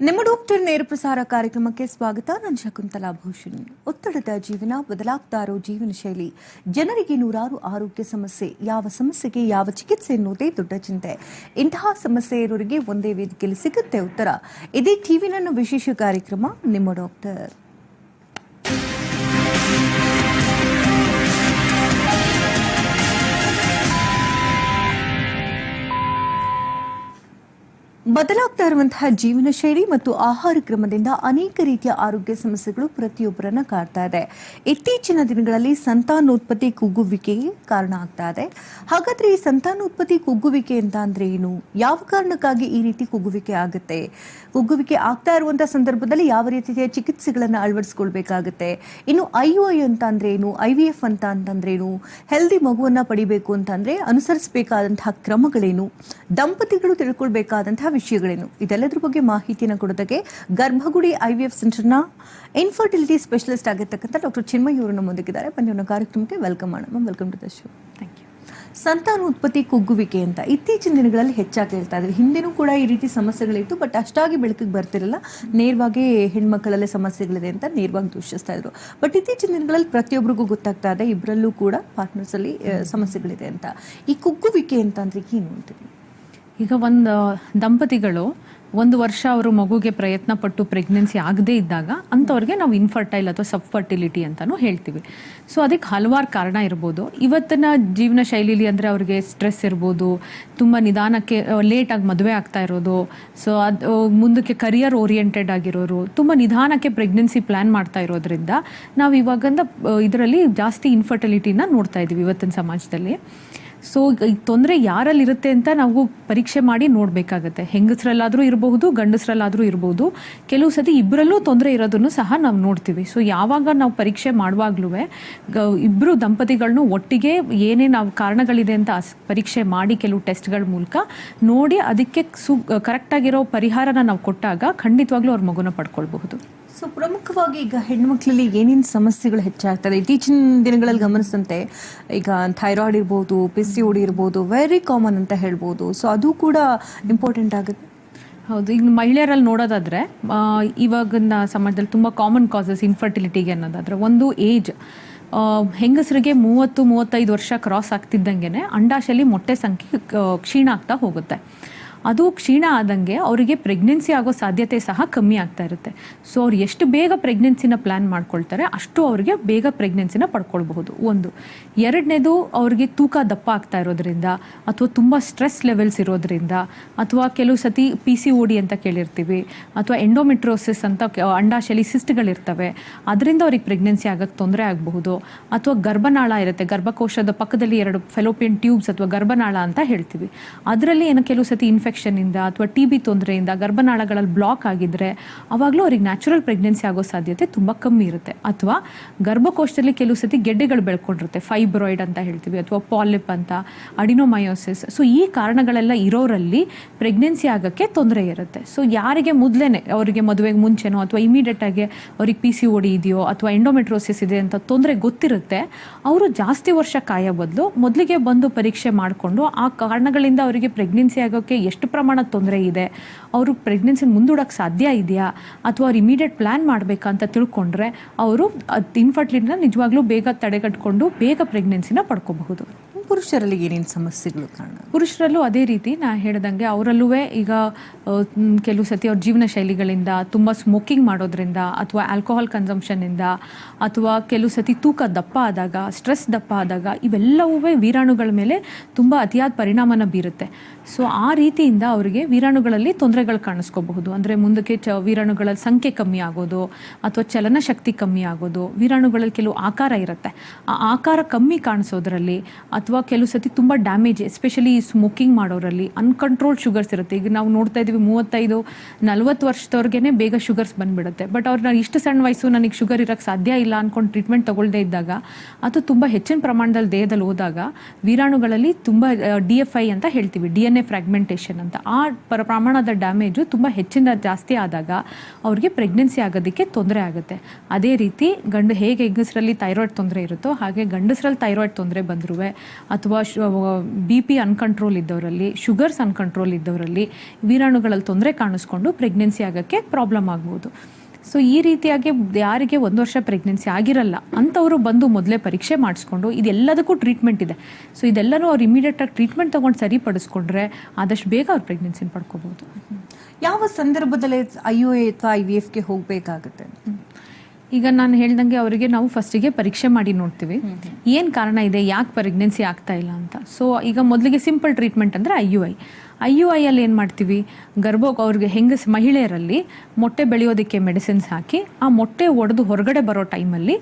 ನಿಮ್ಮ ಡಾಕ್ಟರ್ ನೇರ ಪ್ರಸಾರ ಕಾರ್ಯಕ್ರಮಕ್ಕೆ ಸ್ವಾಗತ. ನಾನು ಶಕುಂತಲಾ ಭೂಷಣ್. ಒತ್ತಡದ ಜೀವನ, ಬದಲಾಗ್ತಾ ಇರೋ ಜೀವನ ಶೈಲಿ, ಜನರಿಗೆ ನೂರಾರು ಆರೋಗ್ಯ ಸಮಸ್ಯೆ, ಯಾವ ಸಮಸ್ಯೆಗೆ ಯಾವ ಚಿಕಿತ್ಸೆ ಎನ್ನುವುದೇ ದೊಡ್ಡ ಚಿಂತೆ. ಇಂತಹ ಸಮಸ್ಯೆ ಇರೋರಿಗೆ ಒಂದೇ ವೇದಿಕೆಯಲ್ಲಿ ಸಿಗುತ್ತೆ ಉತ್ತರ. ಇದೇ ಟಿವಿ ನನ್ನ ವಿಶೇಷ ಕಾರ್ಯಕ್ರಮ ನಿಮ್ಮ ಡಾಕ್ಟರ್. ಬದಲಾಗ್ತಾ ಇರುವಂತಹ ಜೀವನ ಶೈಲಿ ಮತ್ತು ಆಹಾರ ಕ್ರಮದಿಂದ ಅನೇಕ ರೀತಿಯ ಆರೋಗ್ಯ ಸಮಸ್ಯೆಗಳು ಪ್ರತಿಯೊಬ್ಬರನ್ನ ಕಾಡ್ತಾ ಇದೆ. ಇತ್ತೀಚಿನ ದಿನಗಳಲ್ಲಿ ಸಂತಾನೋತ್ಪತ್ತಿ ಕುಗ್ಗುವಿಕೆಗೆ ಕಾರಣ ಆಗ್ತಾ ಇದೆ. ಹಾಗಾದ್ರೆ ಈ ಸಂತಾನೋತ್ಪತ್ತಿ ಕುಗ್ಗುವಿಕೆ ಅಂತ ಅಂದ್ರೆ ಏನು? ಯಾವ ಕಾರಣಕ್ಕಾಗಿ ಈ ರೀತಿ ಕುಗ್ಗುವಿಕೆ ಆಗುತ್ತೆ? ಕುಗ್ಗುವಿಕೆ ಆಗ್ತಾ ಇರುವಂತಹ ಸಂದರ್ಭದಲ್ಲಿ ಯಾವ ರೀತಿಯ ಚಿಕಿತ್ಸೆಗಳನ್ನ ಅಳವಡಿಸಿಕೊಳ್ಬೇಕಾಗುತ್ತೆ? ಇನ್ನು IUI ಅಂತ ಅಂದ್ರೆ ಏನು? IVF ಅಂತಂದ್ರೇನು? ಹೆಲ್ದಿ ಮಗುವನ್ನ ಪಡಿಬೇಕು ಅಂತಂದ್ರೆ ಅನುಸರಿಸಬೇಕಾದಂತಹ ಕ್ರಮಗಳೇನು? ದಂಪತಿಗಳು ತಿಳ್ಕೊಳ್ಬೇಕಾದಂತಹ ವಿಷಯಗಳೇನು? ಇದೆಲ್ಲದ್ರ ಬಗ್ಗೆ ಮಾಹಿತಿಯನ್ನು ಕೊಡೋದಕ್ಕೆ ಗರ್ಭಗುಡಿ IVF ಸೆಂಟರ್ನ ಇನ್ಫರ್ಟಿಲಿಟಿ ಸ್ಪೆಷಲಿಸ್ಟ್ ಆಗಿರ್ತಕ್ಕಂಥ ಡಾಕ್ಟರ್ ಚಿನ್ಮಯಿ ಅವರು ನಮ್ಮೊಂದಿಗಿದ್ದಾರೆ. ಬನ್ನಿ ಅವರ ಕಾರ್ಯಕ್ರಮಕ್ಕೆ ವೆಲ್ಕಮ್ ಮಾಡೋಣ. Welcome to the show. Thank you. ಸಂತಾನೋತ್ಪತ್ತಿ ಕುಗ್ಗುವಿಕೆ ಅಂತ ಇತ್ತೀಚಿನ ದಿನಗಳಲ್ಲಿ ಹೆಚ್ಚಾಗಿ ಹೇಳ್ತಾ ಇದ್ದಾರೆ. ಹಿಂದೆನೂ ಕೂಡ ಈ ರೀತಿ ಸಮಸ್ಯೆಗಳಿತ್ತು, ಬಟ್ ಅಷ್ಟಾಗಿ ಬೆಳಕಿಗೆ ಬರ್ತಿರಲಿಲ್ಲ. ನೇರವಾಗಿ ಹೆಣ್ಮಕ್ಕಳಲ್ಲೇ ಸಮಸ್ಯೆಗಳಿದೆ ಅಂತ ನೇರವಾಗಿ ದೂಷಿಸ್ತಾ ಇದ್ರು. ಬಟ್ ಇತ್ತೀಚಿನ ದಿನಗಳಲ್ಲಿ ಪ್ರತಿಯೊಬ್ಬರಿಗೂ ಗೊತ್ತಾಗ್ತಾ ಇದೆ, ಇಬ್ಬರಲ್ಲೂ ಕೂಡ ಪಾರ್ಟ್ನರ್ಸ್ ಅಲ್ಲಿ ಸಮಸ್ಯೆಗಳಿದೆ ಅಂತ. ಈ ಕುಗ್ಗುವಿಕೆ ಅಂತ ಅಂದ್ರೆ ಏನು ಅಂತೀವಿ? ಈಗ ಒಂದು ದಂಪತಿಗಳು 1 ವರ್ಷ ಅವರು ಮಗುಗೆ ಪ್ರಯತ್ನ ಪಟ್ಟು ಪ್ರೆಗ್ನೆನ್ಸಿ ಆಗದೇ ಇದ್ದಾಗ ಅಂಥವ್ರಿಗೆ ನಾವು ಇನ್ಫರ್ಟೈಲ್ ಅಥವಾ ಸಬ್ ಫರ್ಟಿಲಿಟಿ ಅಂತಲೂ ಹೇಳ್ತೀವಿ. ಸೊ ಅದಕ್ಕೆ ಹಲವಾರು ಕಾರಣ ಇರ್ಬೋದು. ಇವತ್ತಿನ ಜೀವನ ಶೈಲಿಲಿ ಅಂದರೆ ಅವ್ರಿಗೆ ಸ್ಟ್ರೆಸ್ ಇರ್ಬೋದು, ತುಂಬ ನಿಧಾನಕ್ಕೆ ಲೇಟಾಗಿ ಮದುವೆ ಆಗ್ತಾ ಇರೋದು, ಸೊ ಅದು ಮುಂದಕ್ಕೆ ಕರಿಯರ್ ಓರಿಯೆಂಟೆಡ್ ಆಗಿರೋರು, ತುಂಬ ನಿಧಾನಕ್ಕೆ ಪ್ರೆಗ್ನೆನ್ಸಿ ಪ್ಲ್ಯಾನ್ ಮಾಡ್ತಾ ಇರೋದ್ರಿಂದ ನಾವು ಇವಾಗಿಂದ ಇದರಲ್ಲಿ ಜಾಸ್ತಿ ಇನ್ಫರ್ಟಿಲಿಟಿನ ನೋಡ್ತಾ ಇದ್ದೀವಿ ಇವತ್ತಿನ ಸಮಾಜದಲ್ಲಿ. ಸೊ ಈ ತೊಂದರೆ ಯಾರಲ್ಲಿರುತ್ತೆ ಅಂತ ನಾವು ಪರೀಕ್ಷೆ ಮಾಡಿ ನೋಡಬೇಕಾಗತ್ತೆ. ಹೆಂಗಸರಲ್ಲಾದರೂ ಇರಬಹುದು, ಗಂಡಸರಲ್ಲಾದರೂ ಇರಬಹುದು. ಕೆಲವು ಸತಿ ಇಬ್ಬರಲ್ಲೂ ತೊಂದರೆ ಇರೋದನ್ನು ಸಹ ನಾವು ನೋಡ್ತೀವಿ. ಸೊ ಯಾವಾಗ ನಾವು ಪರೀಕ್ಷೆ ಮಾಡುವಾಗ್ಲೂ ಇಬ್ಬರು ದಂಪತಿಗಳನ್ನೂ ಒಟ್ಟಿಗೆ ಏನೇ ನಾವು ಕಾರಣಗಳಿದೆ ಅಂತ ಪರೀಕ್ಷೆ ಮಾಡಿ ಕೆಲವು ಟೆಸ್ಟ್ಗಳ ಮೂಲಕ ನೋಡಿ ಅದಕ್ಕೆ ಕರೆಕ್ಟಾಗಿರೋ ಪರಿಹಾರನ ನಾವು ಕೊಟ್ಟಾಗ ಖಂಡಿತವಾಗ್ಲೂ ಅವ್ರ ಮಗುನ ಪಡ್ಕೊಳ್ಬಹುದು. ಸೊ ಪ್ರಮುಖವಾಗಿ ಈಗ ಹೆಣ್ಮಕ್ಳಲ್ಲಿ ಏನೇನು ಸಮಸ್ಯೆಗಳು ಹೆಚ್ಚಾಗ್ತದೆ? ಇತ್ತೀಚಿನ ದಿನಗಳಲ್ಲಿ ಗಮನಿಸಿದಂತೆ ಈಗ ಥೈರಾಯ್ಡ್ ಇರ್ಬೋದು, PCOD ಇರ್ಬೋದು, ವೆರಿ ಕಾಮನ್ ಅಂತ ಹೇಳ್ಬೋದು. ಸೊ ಅದು ಕೂಡ ಇಂಪಾರ್ಟೆಂಟ್ ಆಗುತ್ತೆ. ಹೌದು. ಈಗ ಮಹಿಳೆಯರಲ್ಲಿ ನೋಡೋದಾದ್ರೆ ಇವಾಗಿನ ಸಮಾಜದಲ್ಲಿ ತುಂಬ ಕಾಮನ್ ಕಾಸಸ್ ಇನ್ಫರ್ಟಿಲಿಟಿಗೆ ಅನ್ನೋದಾದ್ರೆ ಒಂದು ಏಜ್. ಹೆಂಗಸರಿಗೆ 30-35 ವರ್ಷ ಕ್ರಾಸ್ ಆಗ್ತಿದ್ದಂಗೆ ಅಂಡಾಶಯಲ್ಲಿ ಮೊಟ್ಟೆ ಸಂಖ್ಯೆ ಕ್ಷೀಣ ಆಗ್ತಾ ಹೋಗುತ್ತೆ. ಅದು ಕ್ಷೀಣ ಆದಂಗೆ ಅವರಿಗೆ ಪ್ರೆಗ್ನೆನ್ಸಿ ಆಗೋ ಸಾಧ್ಯತೆ ಸಹ ಕಮ್ಮಿ ಆಗ್ತಾ ಇರುತ್ತೆ. ಸೊ ಅವ್ರು ಎಷ್ಟು ಬೇಗ ಪ್ರೆಗ್ನೆನ್ಸಿನ ಪ್ಲ್ಯಾನ್ ಮಾಡ್ಕೊಳ್ತಾರೆ ಅಷ್ಟು ಅವ್ರಿಗೆ ಬೇಗ ಪ್ರೆಗ್ನೆನ್ಸಿನ ಪಡ್ಕೊಳ್ಬಹುದು. ಒಂದು. ಎರಡನೇದು, ಅವ್ರಿಗೆ ತೂಕ ದಪ್ಪ ಆಗ್ತಾ ಇರೋದ್ರಿಂದ ಅಥವಾ ತುಂಬ ಸ್ಟ್ರೆಸ್ ಲೆವೆಲ್ಸ್ ಇರೋದ್ರಿಂದ ಅಥವಾ ಕೆಲವು ಸತಿ PCOD ಅಂತ ಕೇಳಿರ್ತೀವಿ, ಅಥವಾ ಎಂಡೋಮೆಟ್ರೋಸಿಸ್ ಅಂತ ಅಂಡಾಶಯಲ್ಲಿ ಸಿಸ್ಟ್ಗಳಿರ್ತವೆ, ಅದರಿಂದ ಅವ್ರಿಗೆ ಪ್ರೆಗ್ನೆನ್ಸಿ ಆಗಕ್ಕೆ ತೊಂದರೆ ಆಗಬಹುದು. ಅಥವಾ ಗರ್ಭನಾಳ ಇರುತ್ತೆ, ಗರ್ಭಕೋಶದ ಪಕ್ಕದಲ್ಲಿ 2 ಫೆಲೋಪಿಯನ್ ಟ್ಯೂಬ್ಸ್ ಅಥವಾ ಗರ್ಭನಾಳ ಅಂತ ಹೇಳ್ತೀವಿ. ಅದರಲ್ಲಿ ಏನೋ ಕೆಲವು ಸತಿ ಇನ್ಫೆಕ್ಷನ್ನಿಂದ ಅಥವಾ TB ತೊಂದರೆಯಿಂದ ಗರ್ಭನಾಳಗಳಲ್ಲಿ ಬ್ಲಾಕ್ ಆಗಿದ್ರೆ ಅವಾಗಲೂ ಅವ್ರಿಗೆ ನ್ಯಾಚುರಲ್ ಪ್ರೆಗ್ನೆನ್ಸಿ ಆಗೋ ಸಾಧ್ಯತೆ ತುಂಬ ಕಮ್ಮಿ ಇರುತ್ತೆ. ಅಥವಾ ಗರ್ಭಕೋಶದಲ್ಲಿ ಕೆಲವು ಸತಿ ಗೆಡ್ಡೆಗಳು ಬೆಳ್ಕೊಂಡಿರುತ್ತೆ, ಫೈಬ್ರಾಯ್ಡ್ ಅಂತ ಹೇಳ್ತೀವಿ, ಅಥವಾ ಪಾಲಿಪ್ ಅಂತ, ಅಡಿನೋಮಯೋಸಿಸ್. ಸೊ ಈ ಕಾರಣಗಳೆಲ್ಲ ಇರೋರಲ್ಲಿ ಪ್ರೆಗ್ನೆನ್ಸಿ ಆಗೋಕ್ಕೆ ತೊಂದರೆ ಇರುತ್ತೆ. ಸೊ ಯಾರಿಗೆ ಮೊದಲೇನೆ ಅವರಿಗೆ ಮದುವೆಗೆ ಮುಂಚೆನೋ ಅಥವಾ ಇಮಿಡಿಯೇಟ್ ಆಗಿ ಅವ್ರಿಗೆ PCOD ಇದೆಯೋ ಅಥವಾ ಎಂಡೋಮೆಟ್ರೋಸಿಸ್ ಇದೆ ಅಂತ ತೊಂದರೆ ಗೊತ್ತಿರುತ್ತೆ, ಅವರು ಜಾಸ್ತಿ ವರ್ಷ ಕಾಯೋ ಬದಲು ಮೊದಲಿಗೆ ಬಂದು ಪರೀಕ್ಷೆ ಮಾಡಿಕೊಂಡು ಆ ಕಾರಣಗಳಿಂದ ಅವರಿಗೆ ಪ್ರೆಗ್ನೆನ್ಸಿ ಆಗೋಕ್ಕೆ ಎಷ್ಟು ಪ್ರಮಾಣ ತೊಂದರೆ ಇದೆ, ಅವರು ಪ್ರೆಗ್ನೆನ್ಸಿ ಮುಂದೂಡಕ್ಕೆ ಸಾಧ್ಯ ಇದೆಯಾ ಅಥವಾ ಅವ್ರು ಇಮಿಡಿಯೇಟ್ ಪ್ಲ್ಯಾನ್ ಮಾಡಬೇಕಾ ಅಂತ ತಿಳ್ಕೊಂಡ್ರೆ ಅವರು ಇನ್ಫರ್ಟಿಲಿಟಿನ ನಿಜವಾಗ್ಲೂ ಬೇಗ ತಡೆಗಟ್ಕೊಂಡು ಬೇಗ ಪ್ರೆಗ್ನೆನ್ಸಿನ ಪಡ್ಕೋಬಹುದು. ಪುರುಷರಲ್ಲಿ ಏನೇನು ಸಮಸ್ಯೆಗಳು ಕಾರಣ? ಪುರುಷರಲ್ಲೂ ಅದೇ ರೀತಿ ನಾ ಹೇಳ್ದಂಗೆ ಅವರಲ್ಲೂ ಈಗ ಕೆಲವು ಸತಿ ಅವ್ರ ಜೀವನ ಶೈಲಿಗಳಿಂದ, ತುಂಬ ಸ್ಮೋಕಿಂಗ್ ಮಾಡೋದ್ರಿಂದ ಅಥವಾ ಆಲ್ಕೋಹಾಲ್ ಕನ್ಸಂಪ್ಷನ್ನಿಂದ ಅಥವಾ ಕೆಲವು ಸತಿ ತೂಕ ದಪ್ಪ ಆದಾಗ, ಸ್ಟ್ರೆಸ್ ದಪ್ಪ ಆದಾಗ ಇವೆಲ್ಲವೂ ವೀರಾಣುಗಳ ಮೇಲೆ ತುಂಬ ಅತಿಯಾದ ಪರಿಣಾಮನ ಬೀರುತ್ತೆ. ಸೊ ಆ ರೀತಿಯಿಂದ ಅವರಿಗೆ ವೀರಾಣುಗಳಲ್ಲಿ ತೊಂದರೆಗಳು ಕಾಣಿಸ್ಕೋಬಹುದು. ಅಂದರೆ ಮುಂದಕ್ಕೆ ವೀರಾಣುಗಳ ಸಂಖ್ಯೆ ಕಮ್ಮಿ ಆಗೋದು ಅಥವಾ ಚಲನಶಕ್ತಿ ಕಮ್ಮಿ ಆಗೋದು, ವೀರಾಣುಗಳಲ್ಲಿ ಕೆಲವು ಆಕಾರ ಇರುತ್ತೆ, ಆ ಆಕಾರ ಕಮ್ಮಿ ಕಾಣಿಸೋದ್ರಲ್ಲಿ, ಅಥವಾ ಕೆಲವು ಸತಿ ತುಂಬ ಡ್ಯಾಮೇಜ್, ಎಸ್ಪೆಷಲಿ ಸ್ಮೋಕಿಂಗ್ ಮಾಡೋರಲ್ಲಿ ಅನ್ಕಂಟ್ರೋಲ್ಡ್ ಶುಗರ್ಸ್ ಇರುತ್ತೆ. ಈಗ ನಾವು ನೋಡ್ತಾ ಇದ್ದೀವಿ 35-40 ವರ್ಷದವ್ರಿಗೇ ಬೇಗ ಶುಗರ್ಸ್ ಬಂದುಬಿಡುತ್ತೆ. ಬಟ್ ಅವ್ರನ್ನ ಇಷ್ಟು ಸಣ್ಣ ವಯಸ್ಸು ನನಗೆ ಶುಗರ್ ಇರೋಕ್ಕೆ ಸಾಧ್ಯ ಇಲ್ಲ ಅಂದ್ಕೊಂಡು ಟ್ರೀಟ್ಮೆಂಟ್ ತಗೊಳ್ಳದೇ ಇದ್ದಾಗ ಅದು ತುಂಬ ಹೆಚ್ಚಿನ ಪ್ರಮಾಣದಲ್ಲಿ ದೇಹದಲ್ಲಿ ಹೋದಾಗ ವೀರಾಣುಗಳಲ್ಲಿ ತುಂಬ DFI ಅಂತ ಹೇಳ್ತೀವಿ, DNA ಫ್ರಾಗ್ಮೆಂಟೇಷನ್ ಅಂತ, ಆ ಪ್ರಮಾಣದ ಡ್ಯಾಮೇಜು ತುಂಬ ಹೆಚ್ಚಿನ ಜಾಸ್ತಿ ಆದಾಗ ಅವ್ರಿಗೆ ಪ್ರೆಗ್ನೆನ್ಸಿ ಆಗೋದಕ್ಕೆ ತೊಂದರೆ ಆಗುತ್ತೆ. ಅದೇ ರೀತಿ ಹೇಗೆ ಹೆಂಗಸರಲ್ಲಿ ಥೈರಾಯ್ಡ್ ತೊಂದರೆ ಇರುತ್ತೋ ಹಾಗೆ ಗಂಡಸರಲ್ಲಿ ಥೈರಾಯ್ಡ್ ತೊಂದರೆ ಬಂದರೂ ಅಥವಾ BP ಅನ್ಕಂಟ್ರೋಲ್ ಇದ್ದವರಲ್ಲಿ, ಶುಗರ್ಸ್ ಅನ್ಕಂಟ್ರೋಲ್ ಇದ್ದವರಲ್ಲಿ ವೀರಾಣುಗಳಲ್ಲಿ ತೊಂದರೆ ಕಾಣಿಸ್ಕೊಂಡು ಪ್ರೆಗ್ನೆನ್ಸಿ ಆಗೋಕ್ಕೆ ಪ್ರಾಬ್ಲಮ್ ಆಗ್ಬೋದು. ಸೊ ಈ ರೀತಿಯಾಗಿ ಯಾರಿಗೆ 1 ವರ್ಷ ಪ್ರೆಗ್ನೆನ್ಸಿ ಆಗಿರಲ್ಲ ಅಂಥವರು ಬಂದು ಮೊದಲೇ ಪರೀಕ್ಷೆ ಮಾಡಿಸ್ಕೊಂಡು ಇದೆಲ್ಲದಕ್ಕೂ ಟ್ರೀಟ್ಮೆಂಟ್ ಇದೆ. ಸೊ ಇದೆಲ್ಲನೂ ಅವ್ರು ಇಮಿಡಿಯೇಟಾಗಿ ಟ್ರೀಟ್ಮೆಂಟ್ ತೊಗೊಂಡು ಸರಿಪಡಿಸ್ಕೊಂಡ್ರೆ ಆದಷ್ಟು ಬೇಗ ಅವ್ರು ಪ್ರೆಗ್ನೆನ್ಸಿನ ಪಡ್ಕೋಬೋದು. ಯಾವ ಸಂದರ್ಭದಲ್ಲಿ IUI ಅಥವಾ IVFಗೆ ಹೋಗಬೇಕಾಗುತ್ತೆ? ಈಗ ನಾನು ಹೇಳ್ದಂಗೆ ಅವರಿಗೆ ನಾವು ಫಸ್ಟಿಗೆ ಪರೀಕ್ಷೆ ಮಾಡಿ ನೋಡ್ತೀವಿ ಏನು ಕಾರಣ ಇದೆ, ಯಾಕೆ ಪ್ರೆಗ್ನೆನ್ಸಿ ಆಗ್ತಾ ಇಲ್ಲ ಅಂತ. ಸೊ ಈಗ ಮೊದಲಿಗೆ ಸಿಂಪಲ್ ಟ್ರೀಟ್ಮೆಂಟ್ ಅಂದರೆ IUI ಅಲ್ಲಿ ಏನು ಮಾಡ್ತೀವಿ, ಅವ್ರಿಗೆ ಮಹಿಳೆಯರಲ್ಲಿ ಮೊಟ್ಟೆ ಬೆಳೆಯೋದಕ್ಕೆ ಮೆಡಿಸಿನ್ಸ್ ಹಾಕಿ ಆ ಮೊಟ್ಟೆ ಒಡೆದು ಹೊರಗಡೆ ಬರೋ ಟೈಮಲ್ಲಿ